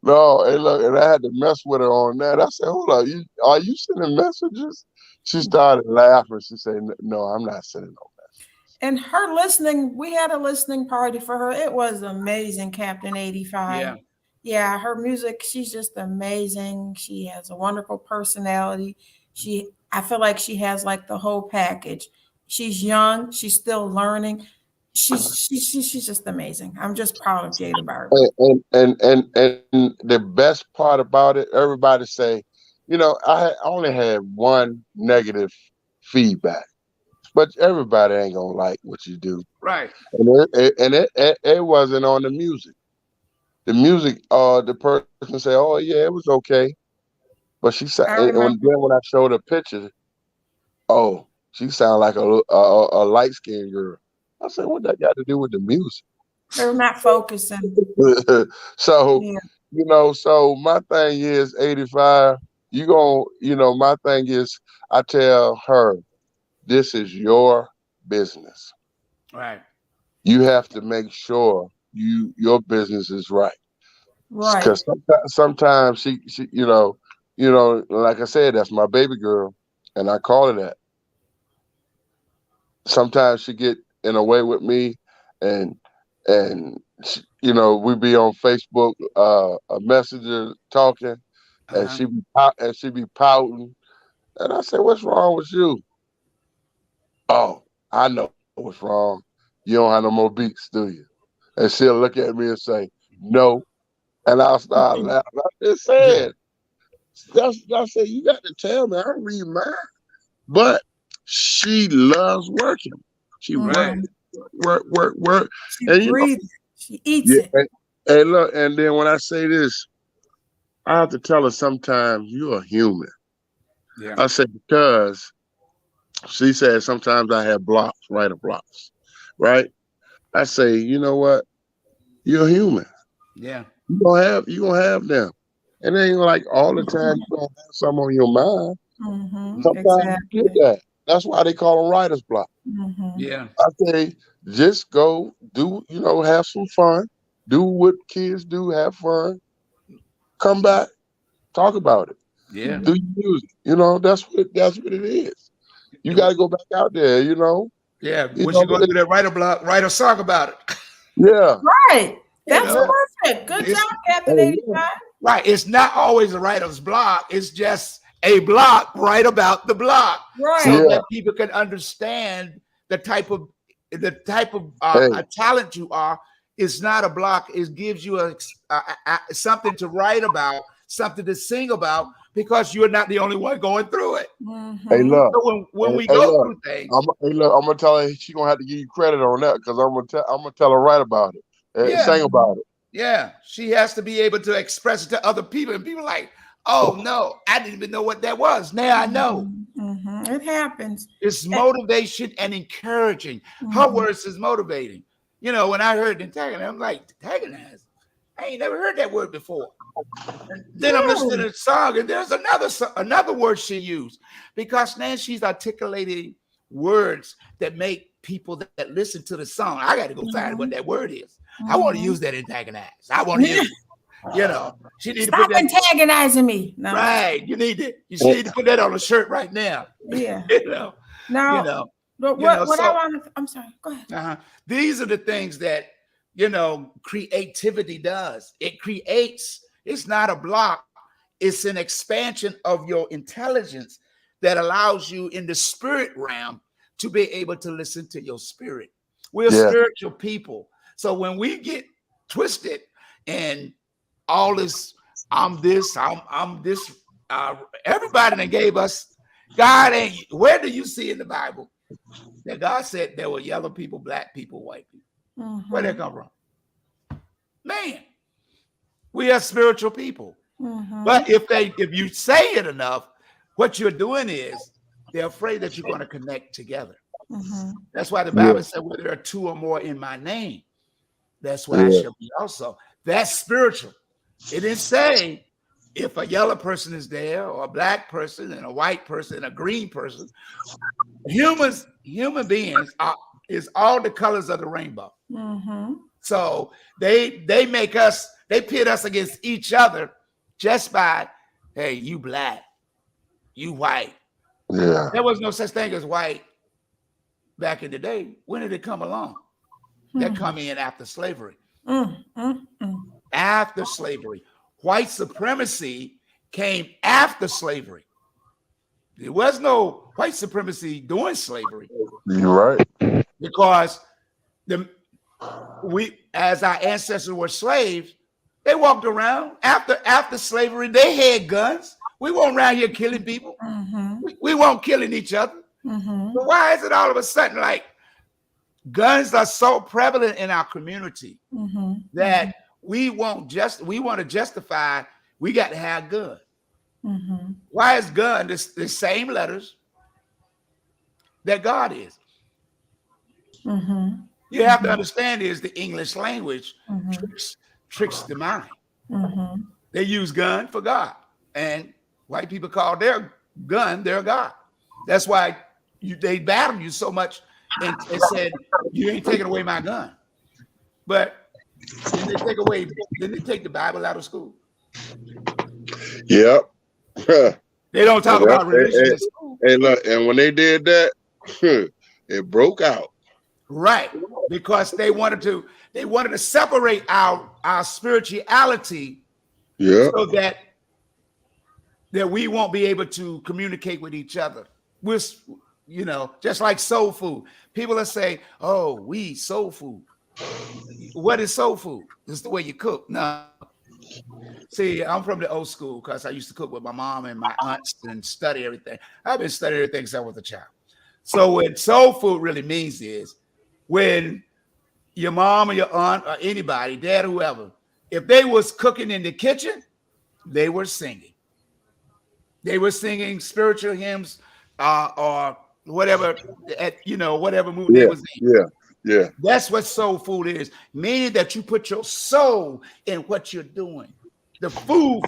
No, and look, and I had to mess with her on that. I said, "Hold up, are you sending messages?" She started laughing. She said, "No, I'm not sending no messages." And her listening, we had a listening party for her. It was amazing, Captain85. Yeah, her music, she's just amazing. She has a wonderful personality. I feel like she has like the whole package. She's young, she's still learning. She's just amazing. I'm just proud of Jada Barbee. And the best part about it, everybody say, I only had one negative feedback, but everybody ain't gonna like what you do, Right. And it wasn't on the music. The music, the person said, "Oh yeah, it was okay," but she said, I and remember. then when I showed her picture, oh, she sounded like a light skinned girl. I said, "What that got to do with the music?" They're not focusing. So, Yeah. so my thing is 85, my thing is I tell her, this is your business. Right. You have to make sure your business is right. Right. Because sometimes she, like I said, that's my baby girl, and I call her that. Sometimes she get in a way with me, and she, we be on Facebook, a messenger talking, and she be pouting, and I say, "What's wrong with you?" "Oh, I know what's wrong. You don't have no more beats, do you?" And she'll look at me and say, "No," and I'll start laughing. I just said, I said, you got to tell me. I read mine, but she loves working. She Right. work, She and breathes it. She eats yeah, it. and look, and then when I say this, I have to tell her sometimes you're a human. Yeah. I said because she said sometimes I have blocks, writer blocks, right? I say, you know what? You're human. Yeah. You gonna have them, and it ain't like all the time you gonna have something on your mind. Sometimes you get Exactly. that. That's why they call them writer's block. Yeah. I say, just go do, have some fun, do what kids do, have fun, come back, talk about it, Yeah. do your music. That's what it is. You And got to go back out there. yeah. Once you go through that writer block, write a song about it. Yeah. Right. You That's know, perfect. Good it's job, Captain Hey, yeah. 85. right. It's not always a writer's block. It's just a block right about the block, so Right. Yeah. that people can understand the type of Hey, talent you are. It's not a block. It gives you something to write about, something to sing about, because you're not the only one going through it. hey, look. So when we Hey, go look. through things, I'm gonna tell her she gonna have to give you credit on that because I'm gonna tell her right about it, yeah, sing about it. yeah, she has to be able to express it to other people, and people like, oh no, I didn't even know what that was. Now I know. It happens. It's motivation and encouraging. Her words is motivating. When I heard antagonist, I'm like, antagonist? I ain't never heard that word before. And then I'm listening to the song, and there's another word she used, because now she's articulating words that make people that listen to the song. I got to go find what that word is. I want to use that antagonize. I want to use it. She need to put Stop that antagonizing me. No, right. You need to put that on a shirt right now. yeah. you know, you Now, know, but you know. what I So want to, I'm sorry, go ahead. these are the things that creativity does. It creates. It's not a block. It's an expansion of your intelligence that allows you in the spirit realm to be able to listen to your spirit. We're Yeah. spiritual people. So when we get twisted and all this, I'm this, I'm this, everybody that gave us, God ain't, where do you see in the Bible that God said there were yellow people, black people, white people. Where did that come from? Man, we are spiritual people. But if you say it enough, what you're doing is they're afraid that you're going to connect together. That's why the Bible said, where there are two or more in my name, that's where I shall be also. That's spiritual. It didn't say if a yellow person is there, or a black person, and a white person, and a green person. Human beings is all the colors of the rainbow. So they pit us against each other just by, hey, you black, you white. Yeah. There was no such thing as white back in the day. When did it come along? That come in after slavery. After slavery. White supremacy came after slavery. There was no white supremacy during slavery. You're right. Because as our ancestors were slaves, they walked around. After slavery, they had guns. We weren't around here killing people. We weren't killing each other. So why is it all of a sudden like guns are so prevalent in our community that we want to justify we got to have gun? Why is gun the same letters that God is? You have to understand is the English language tricks the mind. They use gun for God, and white people call their gun their God. That's why they battled you so much and said, you ain't taking away my gun. But didn't they take the Bible out of school? Yep. They don't talk about religion in school. And look, and when they did that, it broke out. Right. Because they wanted to separate our spirituality so that we won't be able to communicate with each other. We're, just like soul food. People will say, oh, we eat soul food. What is soul food? It's the way you cook. No. See, I'm from the old school because I used to cook with my mom and my aunts and study everything. I've been studying everything since I was a child. So what soul food really means is when your mom or your aunt or anybody, dad, whoever, if they was cooking in the kitchen, they were singing. They were singing spiritual hymns or whatever, whatever mood they was in. Yeah. That's what soul food is, meaning that you put your soul in what you're doing. The food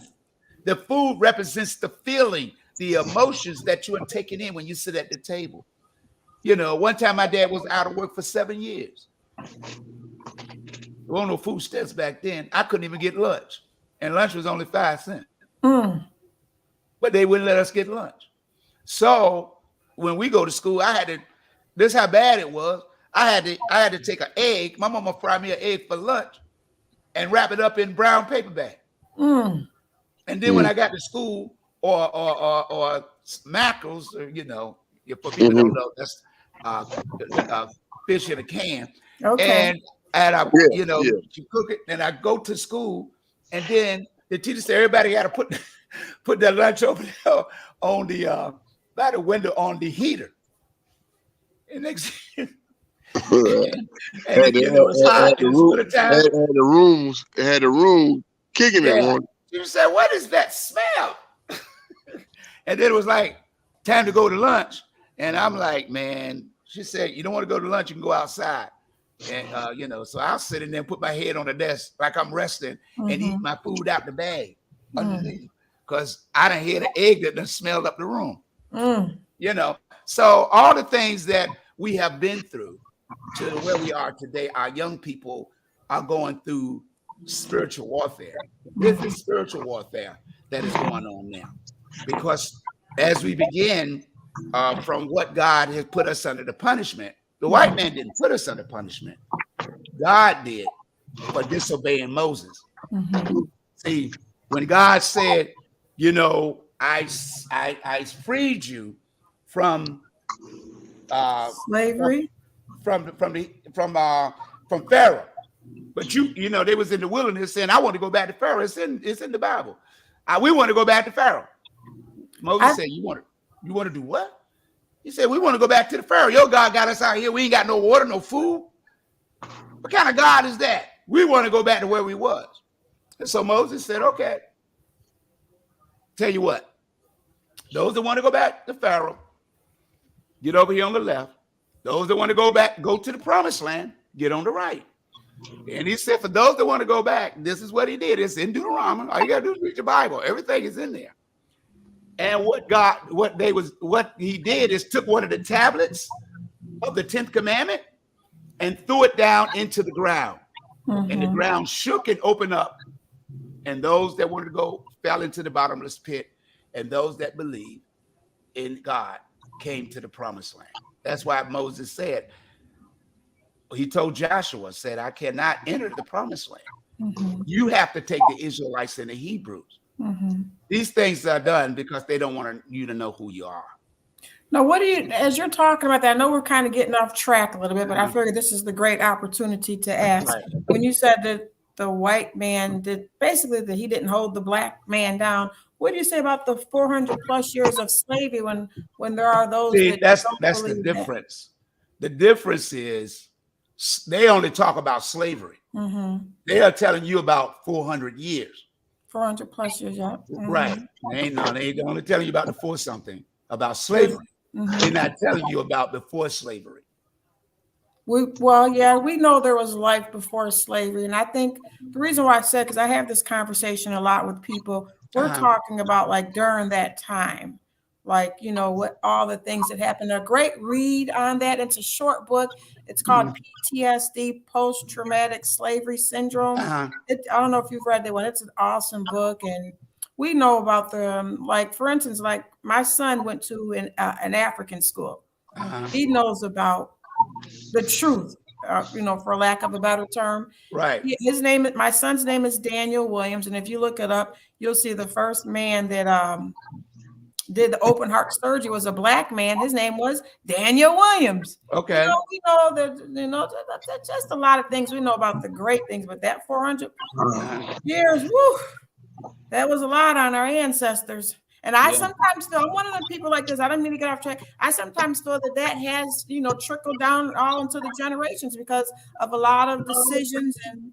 represents the feeling, the emotions that you are taking in when you sit at the table. One time my dad was out of work for 7 years. There weren't no food stamps back then. I couldn't even get lunch, and lunch was only 5 cents. But they wouldn't let us get lunch. So when we go to school, this is how bad it was. I had to take an egg. My mama fried me an egg for lunch and wrap it up in brown paper bag. And then when I got to school or mackerels, for people don't know, that's fish in a can. Okay. And you cook it, and I go to school, and then the teacher said everybody got to put their lunch over there on the by the window on the heater. And next and it's hot. It had the room kicking it. She said, "What is that smell?" And then it was like time to go to lunch, and I'm like, "Man," she said, "You don't want to go to lunch? You can go outside." And so I'll sit in there and put my head on the desk like I'm resting and eat my food out the bag underneath, because I done hear the egg that done smelled up the room. So all the things that we have been through to where we are today, our young people are going through spiritual warfare. This is spiritual warfare that is going on now, because as we begin from what God has put us under the punishment, the white man didn't put us under punishment. God did for disobeying Moses. See, when God said, I freed you from slavery, from Pharaoh, but they was in the wilderness saying, I want to go back to Pharaoh. It's in the Bible. We want to go back to Pharaoh. Moses said, you want to do what? He said, we want to go back to the Pharaoh. Your God got us out here. We ain't got no water, no food. What kind of God is that? We want to go back to where we was. And so Moses said, okay, tell you what, those that want to go back to Pharaoh, get over here on the left. Those that want to go back, go to the promised land, get on the right. And he said, for those that want to go back, this is what he did. It's in Deuteronomy. All you got to do is read your Bible. Everything is in there. And what he did is took one of the tablets of the 10th commandment and threw it down into the ground. And the ground shook and opened up. And those that wanted to go fell into the bottomless pit. And those that believed in God came to the promised land. That's why Moses said, he told Joshua, said, I cannot enter the promised land. You have to take the Israelites and the Hebrews. These things are done because they don't want you to know who you are. Now, what do you, as you're talking about that, I know we're kind of getting off track a little bit, but I figured this is the great opportunity to ask. Right. When you said that the white man did, basically that he didn't hold the black man down, what do you say about the 400 plus years of slavery when there are those that that's don't the believe difference. The difference is they only talk about slavery. They are telling you about 400 years. 400 plus years, yeah. Right. They only telling you about the forced something, about slavery. They're not telling you about the forced slavery. We know there was life before slavery. And I think the reason why I said, because I have this conversation a lot with people, we're talking about like during that time, like, you know, what all the things that happened. A great read on that. It's a short book. It's called PTSD, Post-Traumatic Slavery Syndrome. I don't know if you've read that one. It's an awesome book. And we know about the, like, for instance, like my son went to an African school. He knows about the truth, you know, for lack of a better term. Right. My son's name is Daniel Williams. And if you look it up, you'll see the first man that did the open heart surgery was a black man. His name was Daniel Williams. Okay. You know, we know that, you know, that's just a lot of things we know about the great things, but that 400 years, woo, that was a lot on our ancestors. And I sometimes feel, I'm one of the people like this, I don't mean to get off track. I sometimes feel that has, you know, trickled down all into the generations because of a lot of decisions and,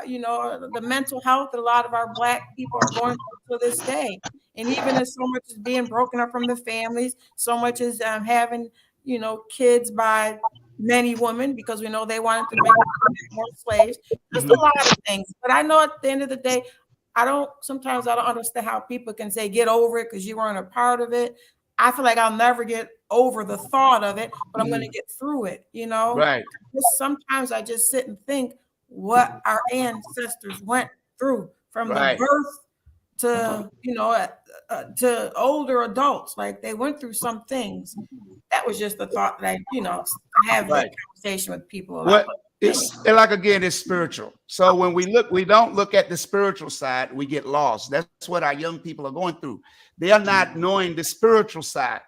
you know, the mental health that a lot of our Black people are going through to this day. And even as so much as being broken up from the families, so much as having, you know, kids by many women because we know they wanted to make more slaves. Just a lot of things. But I know at the end of the day, sometimes I don't understand how people can say get over it because you weren't a part of it. I feel like I'll never get over the thought of it, but I'm going to get through it, you know? Right. Sometimes I just sit and think what our ancestors went through from the birth to, you know, to older adults. Like they went through some things. That was just the thought that I have that conversation with people a lot. It's like, again, it's spiritual. So when we don't look at the spiritual side, we get lost. That's what our young people are going through. They are not knowing the spiritual side.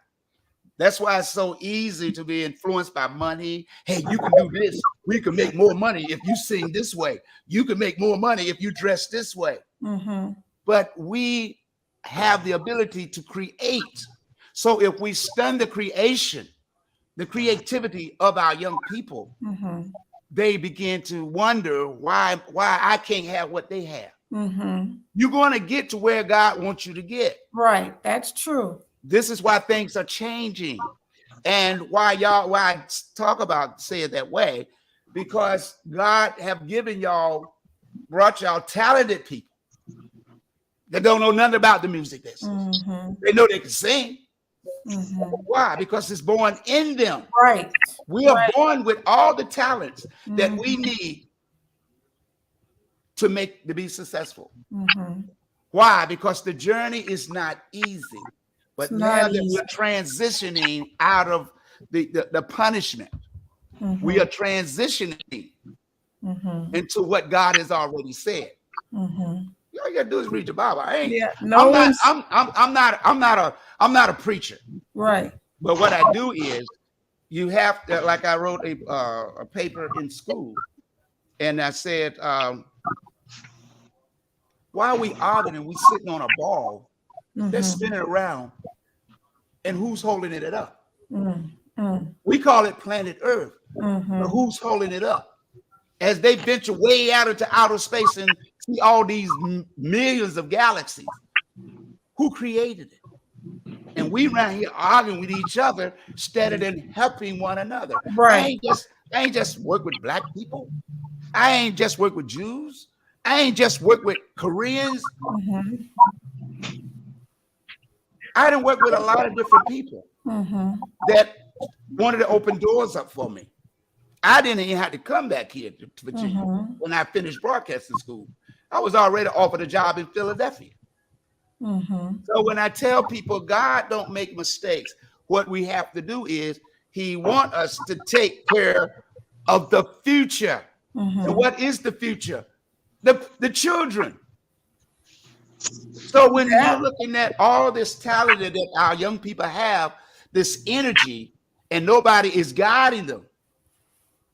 That's why it's so easy to be influenced by money. Hey, you can do this. We can make more money if you sing this way. You can make more money if you dress this way. But we have the ability to create. So if we stun the creativity of our young people, they begin to wonder why I can't have what they have. You're going to get to where God wants you to get. Right. That's true. This is why things are changing. And why I say it that way, because God have brought y'all talented people that don't know nothing about the music business. They know they can sing. Why? Because it's born in them. Right. We are born with all the talents that we need to be successful. Why? Because the journey is not easy. But now that we're transitioning out of the punishment, we are transitioning into what God has already said. All you gotta do is read your Bible. I'm not a preacher. Right. But what I do is you have to, like I wrote a paper in school, and I said, why are we arguing and we sitting on a ball that's spinning around, and who's holding it up? We call it planet Earth, but Mm-hmm. who's holding it up? As they venture way out into outer space and see all these millions of galaxies, who created it? And we around here arguing with each other instead of helping one another. Right. I ain't just work with black people. I ain't just work with Jews. I ain't just work with Koreans. Mm-hmm. I done work with a lot of different people Mm-hmm. that wanted to open doors up for me. I didn't even have to come back here to Virginia when I finished broadcasting school. I was already offered a job in Philadelphia. Mm-hmm. So when I tell people God don't make mistakes, what we have to do is he want us to take care of the future. Mm-hmm. And what is the future? The children. So when you're looking at all this talent that our young people have, this energy, and nobody is guiding them,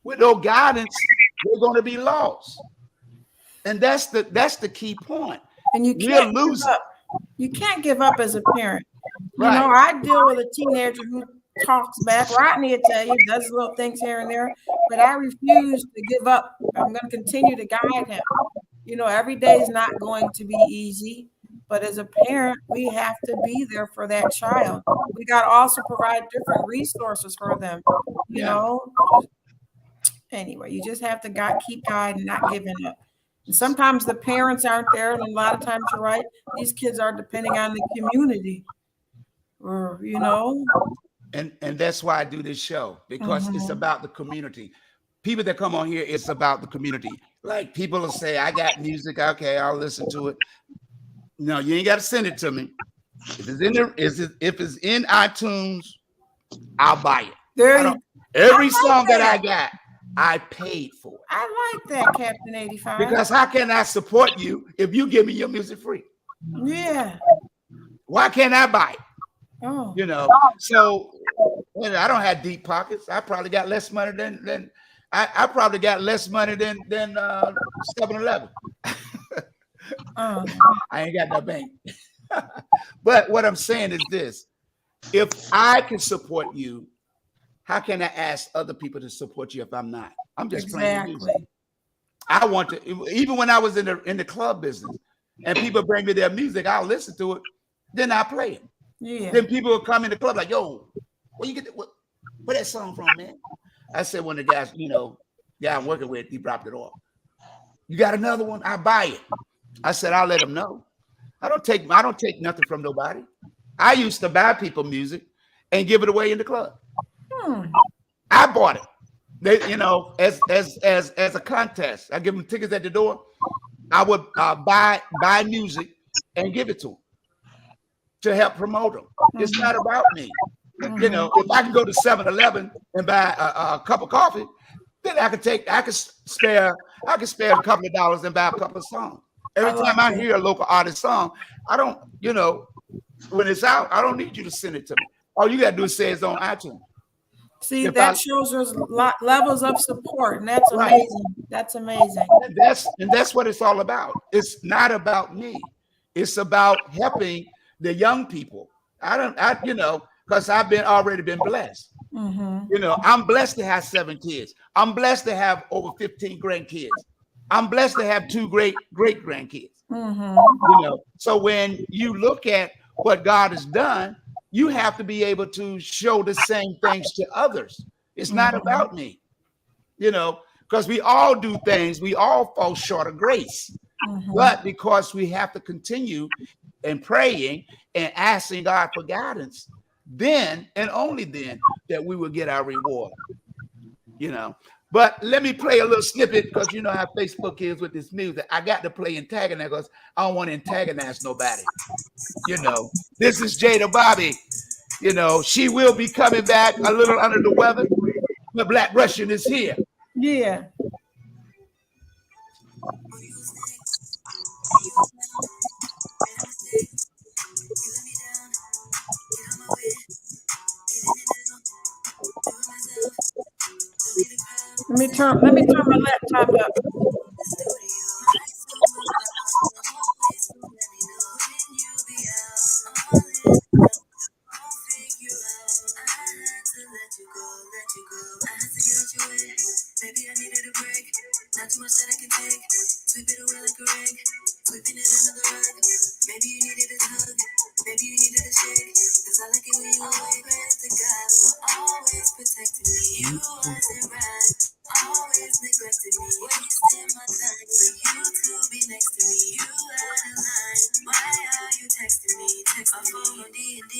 with no guidance, they're going to be lost. And that's the key point. And you We're can't give losing. up. You can't give up as a parent. You Right. know, I deal with a teenager who talks back. Rodney will tell you, does little things here and there, but I refuse to give up. I'm going to continue to guide him. You know, every day is not going to be easy, but as a parent, we have to be there for that child. We got to also provide different resources for them. You know, anyway, you just have to keep guiding, not giving up. And sometimes the parents aren't there, and a lot of times you're right. These kids are depending on the community, or you know. And that's why I do this show, because it's about the community. People that come on here, it's about the community. Like people will say, I got music, okay, I'll listen to it. No, you ain't got to send it to me. If it's in iTunes, I'll buy it. Every song that I got, I paid for it. I like that, Captain 85. Because how can I support you if you give me your music free? Yeah. Why can't I buy it? Oh. You know, so I don't have deep pockets. I probably got less money than I probably got less money than 7-Eleven. I ain't got no bank. But what I'm saying is this: if I can support you, how can I ask other people to support you if I'm not? I'm just playing music. I want to, even when I was in the club business, and people bring me their music, I'll listen to it, then I play it. Yeah. Then people will come in the club like, yo, where you get where that song from, man? I said, when the guys, guy I'm working with, he dropped it off. You got another one? I buy it. I said, I'll let them know. I don't take nothing from nobody. I used to buy people music and give it away in the club. I bought it. They, as a contest. I give them tickets at the door. I would buy music and give it to them to help promote them. It's not about me. If I can go to 7-Eleven and buy a cup of coffee, then I can spare a couple of dollars and buy a couple of songs. Every time I hear a local artist song, I don't, when it's out, I don't need you to send it to me. All you got to do is say it's on iTunes. See, that shows us levels of support, and that's amazing. That's amazing. And that's what it's all about. It's not about me. It's about helping the young people. Because I've already been blessed. I'm blessed to have 7 kids. I'm blessed to have over 15 grandkids. I'm blessed to have 2 great grandkids. So when you look at what God has done, you have to be able to show the same things to others. It's not about me, because we all do things. We all fall short of grace. But because we have to continue and praying and asking God for guidance, then and only then that we will get our reward. But let me play a little snippet, because you know how Facebook is with this music. I got to play antagonize because I don't want to antagonize nobody. This is Jada Barbee. She will be coming back a little under the weather. The Black Russian is here. Yeah. Let me turn my laptop up. not too much that I can take. Sweep it away like a rag, sweeping it under the rug. Maybe you needed a hug, maybe you needed a shake. Cause I like it when you always prayers to God for always protecting me. You wasn't right, always neglected me. Wasting my time for you to be next to me. You out of line, why are you texting me? Text my phone on D&D,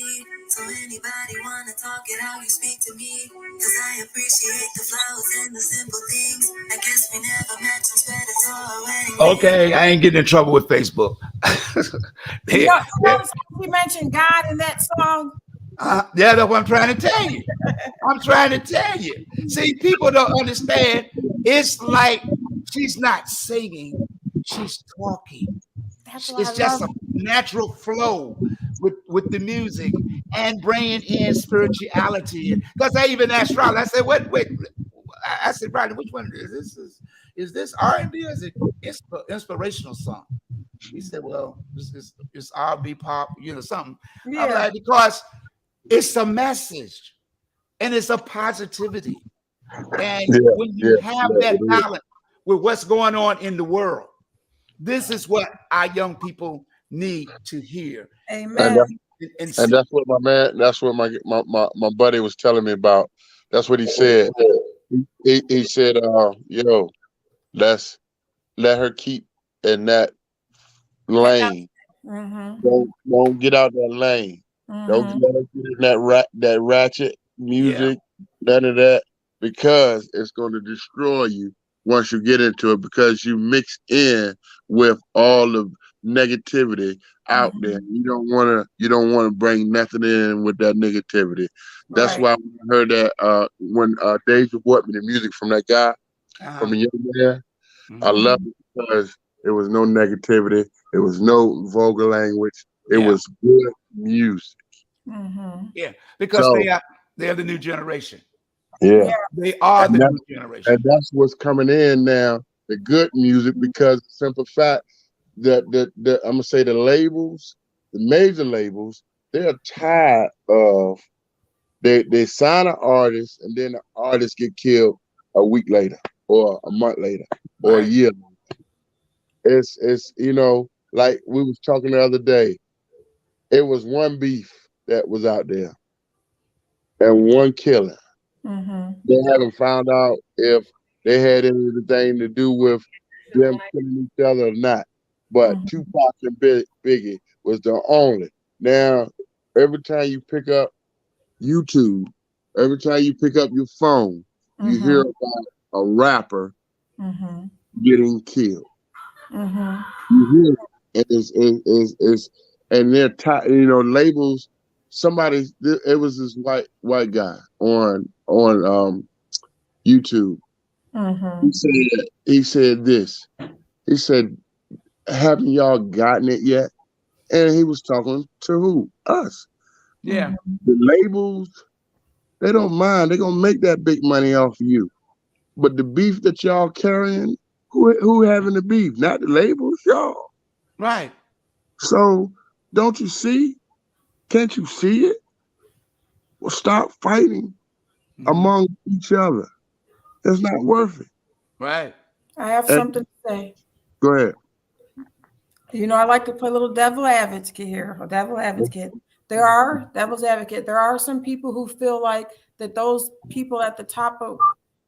so anybody wanna talk it out, you speak to me. Cause I appreciate the flowers and the simple things. I guess we never met and spread it all away. Okay, I ain't getting in trouble with Facebook. You Yeah, notice he mentioned God in that song. yeah, that's what I'm trying to tell you. I'm trying to tell you. See, people don't understand. It's like she's not singing, she's talking. That's what I It's just love. a natural flow with the music and bringing in spirituality. Because I even asked Riley, I said, wait. I said, Rodney, which one is this? Is this R&B or is it inspirational song? He said, well, it's R&B pop, something. I'm Yeah. like, because it's a message and it's a positivity. And when you have that balance with what's going on in the world, this is what our young people need to hear. Amen. And that's what that's what my buddy was telling me about. That's what he said. He said, yo, let's let her keep in that lane. Don't get out that lane. Don't let her get in that ratchet music, none of that, because it's going to destroy you once you get into it, because you mix in with all the negativity out there. You don't want to bring nothing in with that negativity. That's why I heard that when Deja brought me the music from that guy, from the young man, I love it because there was no negativity. There was no vulgar language. It was good music. Yeah, because they're the new generation. Yeah. They are the new generation. And that's what's coming in now, the good music, because the simple fact that I'm gonna say the labels, the major labels, they're tired of they sign an artist and then the artist get killed a week later or a month later or a year later. It's like we was talking the other day, it was one beef that was out there and one killing. They haven't found out if they had anything to do with them killing each other or not. But Tupac and Biggie was the only. Now, every time you pick up YouTube, every time you pick up your phone, you hear about a rapper getting killed. You hear it. And they're labels. It was this white guy on YouTube. He said this. He said, haven't y'all gotten it yet? And he was talking to who? Us. Yeah. The labels, they don't mind. They're gonna make that big money off of you. But the beef that y'all carrying, who having the beef? Not the labels, y'all. Right. So don't you see? Can't you see it? Well, stop fighting among each other. It's not worth it. Right. I have something to say. Go ahead. I like to play a little devil advocate here, or devil advocate. There are some people who feel like that those people at the top of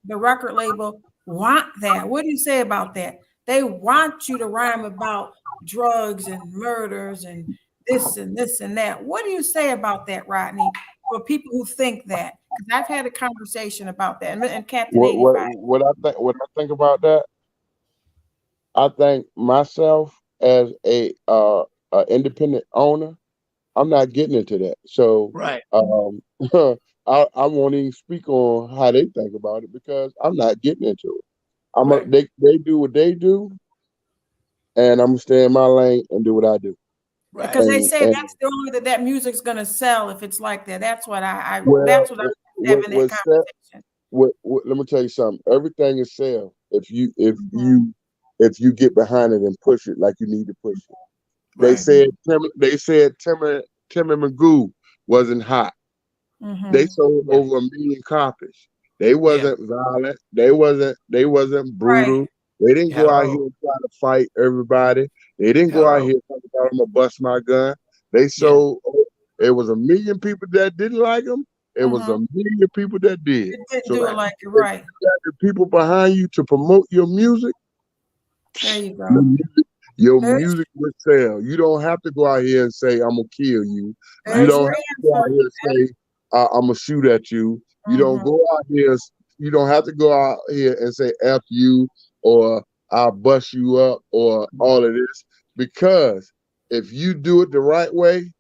the record label want that. What do you say about that? They want you to rhyme about drugs and murders and this and this and that. What do you say about that, Rodney? For people who think that, because I've had a conversation about that. And Captain85. What I think about that, I think myself as a independent owner, I'm not getting into that. So I won't even speak on how they think about it because I'm not getting into it. They do what they do, and I'm gonna stay in my lane and do what I do. Right. Because they say that's the only that music's gonna sell if it's like that. That's what that's what I'm having that conversation. Let me tell you something. Everything is sell if you get behind it and push it like you need to push it. They said Tim and Magoo wasn't hot. They sold over 1 million copies. They wasn't violent. They wasn't brutal. They didn't go out here Hello. and try to fight everybody. They didn't go out Hello. here and talk about I'm gonna bust my gun. They Yeah. sold. It was a million people that didn't like them. It was a million people that did. It didn't So do it like it, right. you got the people behind you to promote your music. There you Your go. music, your There's, music will sell. You don't have to go out here and say I'm gonna kill you. You there's Right. don't your have to go out answer. here and say I'm gonna shoot at you. You don't Mm-hmm. go out here. You don't have to go out here and say F you or I'll bust you up or all of this, because if you do it the right way,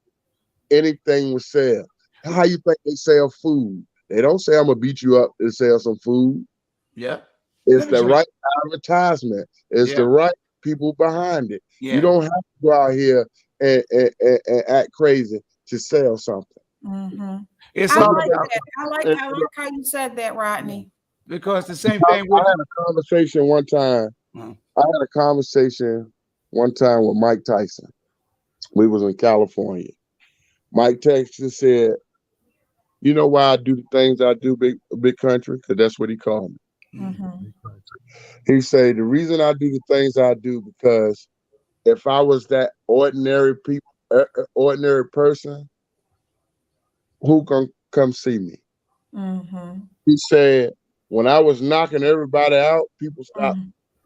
anything will sell. How you think they sell food? They don't say I'm gonna beat you up and sell some food. Yeah. It's Let me the show you. right advertisement. It's Yeah. the right people behind it. You Yeah. don't have to go out here and act crazy to sell something. Mm-hmm. It's I Think all like about about that. it. I like how you said that, Rodney. because the same thing I with. had a conversation one time. Mhm. I had a conversation one time with Mike Tyson. We was in California. Mike Tyson said, "You know why I do the things I do, big country? Because that's what he called me." Mm-hmm. He said, "The reason I do the things I do because if I was that ordinary person, who can come see me?" Mm-hmm. He said, "When I was knocking everybody out, people stopped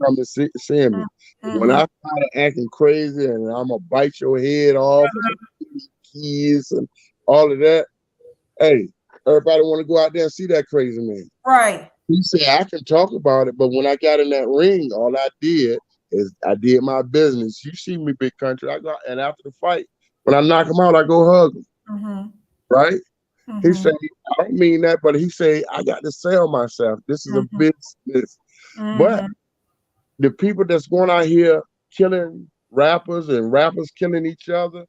coming seeing me. When Mm-hmm. I started acting crazy and I'm gonna bite your head off and kids and all of that, hey, everybody want to go out there and see that crazy man." Right. He said, "I can talk about it, but when I got in that ring, all I did is I did my business. You see me, big country. I got, and after the fight, when I knock him out, I go hug him, Mm-hmm. right?" He Mm-hmm. said, "I don't mean that, but he said, I got to sell myself. This is a Mm-hmm. business." But Mm-hmm. the people that's going out here killing rappers and rappers killing each other,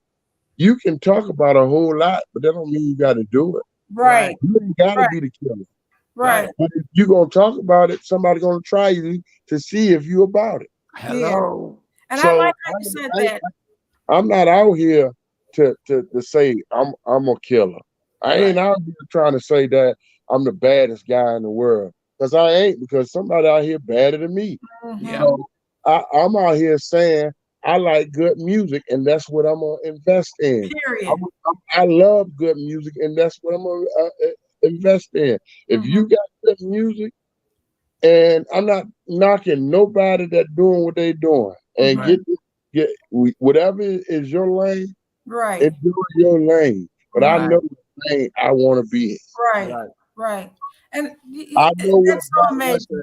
you can talk about a whole lot, but that don't mean you got to do it. Right. Right. You ain't got to Right. be the killer. Right. Right. But if you gonna talk about it, somebody gonna try you to see if you about it. Yeah. Hello. And I like So how you said that. I'm not out here to say I'm a killer. I ain't Right. out here trying to say that I'm the baddest guy in the world, because I ain't. Because somebody out here badder than me. Yeah. Mm-hmm. So I'm out here saying I like good music, and that's what I'm gonna invest in. Period. I love good music, and that's what I'm gonna invest in. If Mm-hmm. you got good music, and I'm not knocking nobody that doing what they doing, and Right. whatever is your lane, Right. enjoy your lane. But I Mm-hmm. Right. know the lane I want to be in. Right. Right. Right. And I know what that's Black so Russian. amazing.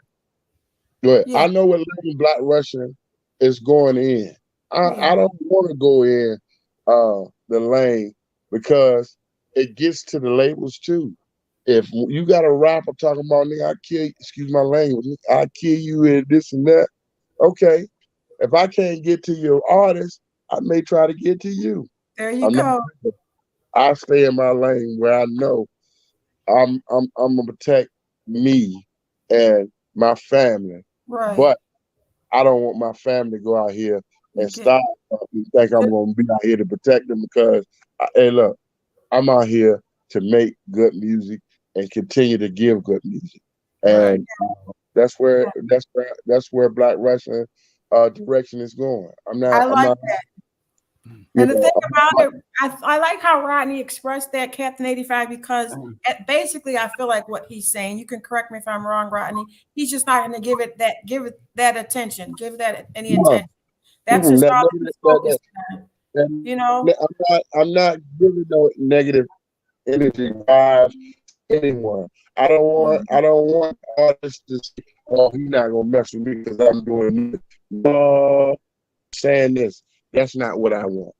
Good. Yeah. I know what lane Black Russian is going in. Yeah. I don't want to go in the lane because it gets to the labels too. If you got a rapper talking about nigga, I kill, excuse my language, I kill you and this and that. Okay, if I can't get to your artist, I may try to get to you. There you I'm not. go. I stay in my lane where I know I'm gonna protect me and my family, Right. but I don't want my family to go out here You and get stop and think I'm gonna be out here to protect them because, hey, look, I'm out here to make good music and continue to give good music, Right. and that's where Black Russian direction is going. I I'm like not, that. you And the know, thing about it, I like how Rodney expressed that, Captain85, because basically I feel like what he's saying, you can correct me if I'm wrong, Rodney, he's just not going to give it that attention, give that any no, attention. That's just all he's that, focused on, you know? I'm not giving no negative energy vibes to anyone. I don't want artists to say, "Oh, he's not gonna mess with me because I'm doing this." No, saying this. That's not what I want.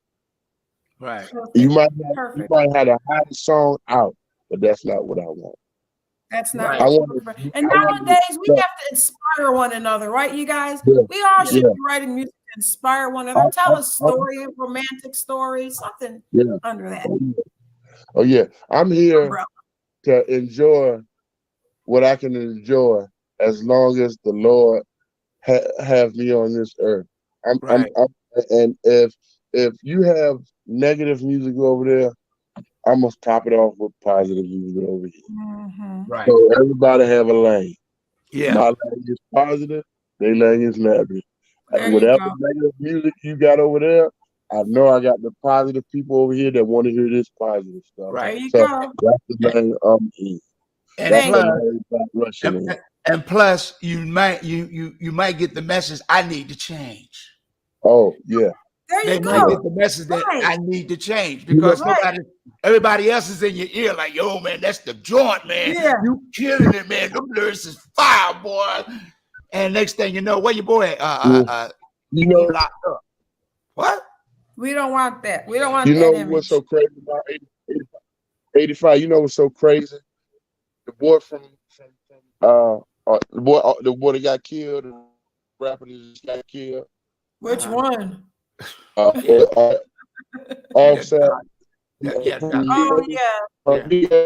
Right. You Perfect. might have, you Perfect. might have the hottest song out, but that's not what I want. That's not I Right. what want you're looking for. to. And I want to nowadays we respect. have to inspire one another, right, you guys? Yeah, We all Yeah. should yeah. be writing music to inspire one I, another. Tell I, a I, story, a romantic story, something yeah. under that Oh yeah. Oh yeah. I'm here umbrella. to enjoy what I can enjoy as long as the Lord have me on this earth. Right. And if you have negative music over there, I must top it off with positive music over here. Mm-hmm. Right. So everybody have a lane. Yeah. My lane is positive. They let you snap it. There you Whatever go. negative music you got over there, I know I got the positive people over here that want to hear this positive stuff. There Right. you So go. that's the name of me. And That's Thank the plus, name Black Russian and, is. and plus, you might get the message. I need to change. Oh yeah, There They you might yeah. go. get the message that Right. I need to change You know, because Right. everybody else is in your ear like, yo, man, that's the joint, man. Yeah. You killing it, man. Them lyrics is fire, boy. And next thing you know, where your boy at? you He know, locked up. What? We don't want that. We don't want you that know image. what's so crazy about 85? You know what's so crazy? The boy from the boy that got killed, the rapper that just got killed. Which one? Uh, uh, Yeah, Offset. yeah, Oh yeah. yeah.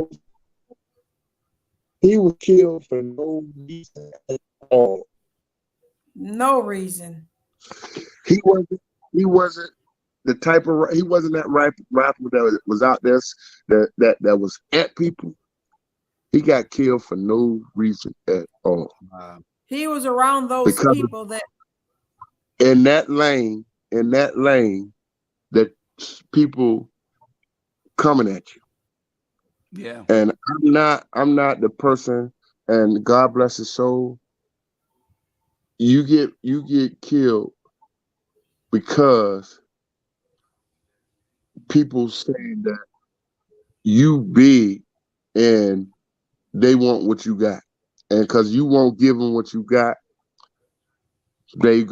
He was killed for no reason at all. No reason. He wasn't. He wasn't the type of. He wasn't that rapper that was out there that was at people. He got killed for no reason at all. He was around those Because people that in that lane, that people coming at you. Yeah. And I'm not the person, and God bless his soul. You get killed because people saying that you big and they want what you got. And because you won't give them what you got, they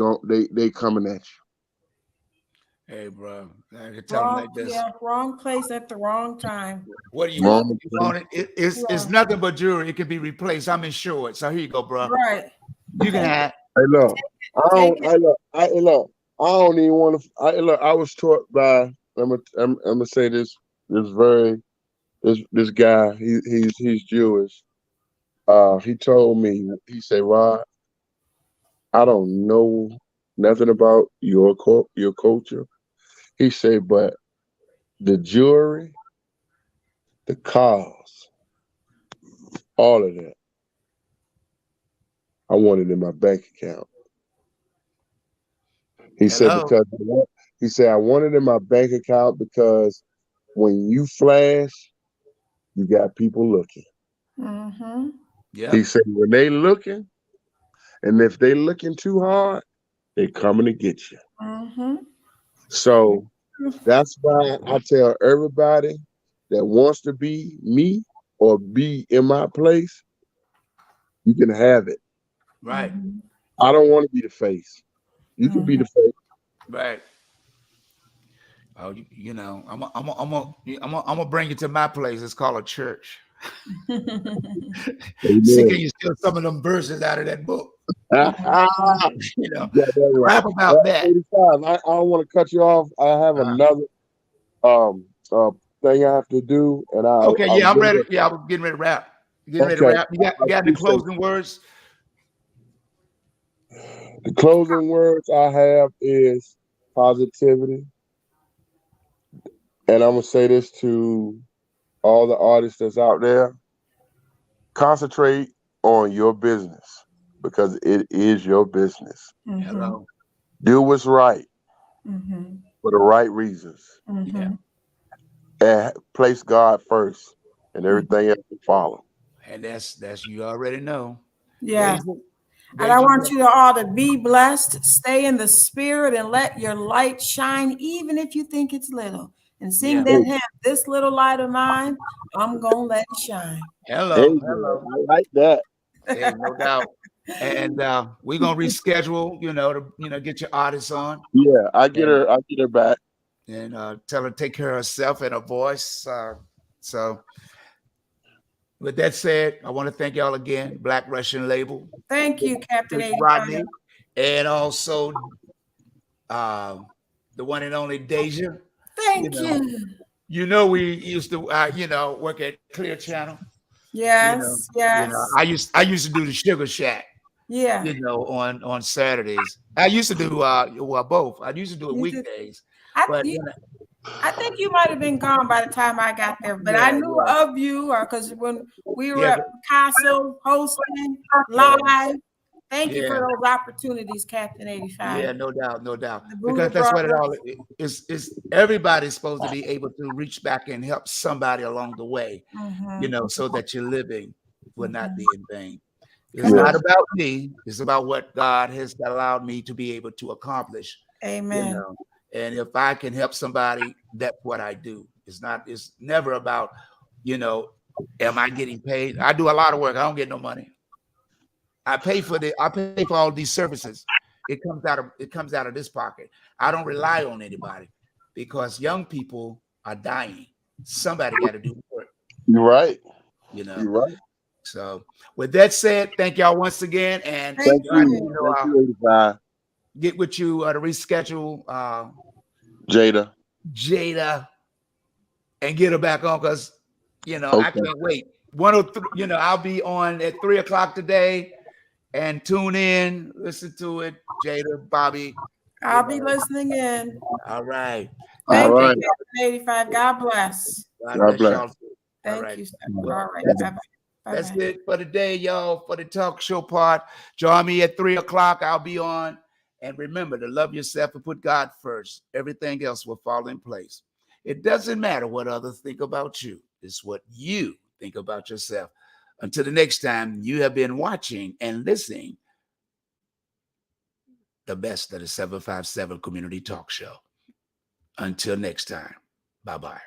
coming at you. Hey, bro, I can tell them like this. yeah, wrong place at the wrong time. What do you Wrong want? You want it? It's nothing but jewelry. It can be replaced. I'm insured. So here you go, bro. Right. You can have. Hey, look, Take it. I don't even want to. Look, I was taught by. I'm gonna say this guy. He's Jewish. He told me. He said, Rod, I don't know nothing about your culture. He said, but the jewelry, the cars, all of that, I want it in my bank account. He said I want it in my bank account because when you flash, you got people looking. Mm-hmm. Yeah. He said when they looking, and if they looking too hard, they coming to get you. Mm-hmm. So that's why I tell everybody that wants to be me or be in my place, you can have it. Right. Mm-hmm. I don't want to be the face. You can be the face. Right. Oh, you know, I'm gonna bring you to my place. It's called a church. See, can you steal some of them verses out of that book? You know, Yeah, that's right. rap about that. 85. I don't want to cut you off. I have another thing I have to do, and Okay, yeah, I'm ready. Yeah, I'm getting ready to rap. Getting ready to rap. You got any closing words? The closing words I have is positivity, and I'm gonna say this to all the artists that's out there: concentrate on your business because it is your business. Mm-hmm. Hello. Do what's right Mm-hmm. for the right reasons, Mm-hmm. and place God first, and everything else will follow. And that's you already know. Yeah. Deja, And I want Deja, you all to be blessed, stay in the spirit, and let your light shine, even if you think it's little. And sing Yeah. that hymn, this little light of mine, I'm going to let it shine. Hello. Hey, Hello. I like that. Hey, no doubt. And we're gonna reschedule, to get your artists on Yeah, I get and her back. Tell her to take care of herself and her voice. So with that said, I want to thank y'all again, Black Russian Label. Thank you, Captain 85. Rodney, and also the one and only Deja. Thank you. We used to work at Clear Channel. Yes, yes. I used to do the Sugar Shack. Yeah. On Saturdays. I used to do both. I used to do it weekdays. I think you might have been gone by the time I got there, but I knew of you because when we were at Picasso hosting live, Thank you for Yeah. those opportunities, Captain 85. Yeah, no doubt, no doubt. The Buddha Because that's what it Brothers. all is. Everybody's supposed to be able to reach back and help somebody along the way, Mhm. so that your living will not be in vain. It's Come not on. about me. It's about what God has allowed me to be able to accomplish, Amen. And if I can help somebody, that's what I do. It's never about, am I getting paid? I do a lot of work. I don't get no money. I pay for all these services. It comes out of this pocket. I don't rely on anybody because young people are dying. Somebody got to do the work, You're right. you know. You're right. So with that said, thank y'all once again. And Thank Thank you. you. Thank you, 85. get with you to reschedule Jada. Jada and get her back on because I Okay. can't wait. 103, I'll be on at 3:00 today and tune in, listen to it. Jada, Barbee. I'll be listening in. All right. All Thank you, right. Captain 85. God bless. God God bless bless. y'all. All Thank right. you, sir. Well, All right. that's, Bye-bye. that's Bye-bye. it for today, y'all. For the talk show part. Join me at 3:00. I'll be on. And remember to love yourself and put God first. Everything else will fall in place. It doesn't matter what others think about you. It's what you think about yourself. Until the next time, you have been watching and listening the best of the 757 Community Talk Show. Until next time, bye-bye.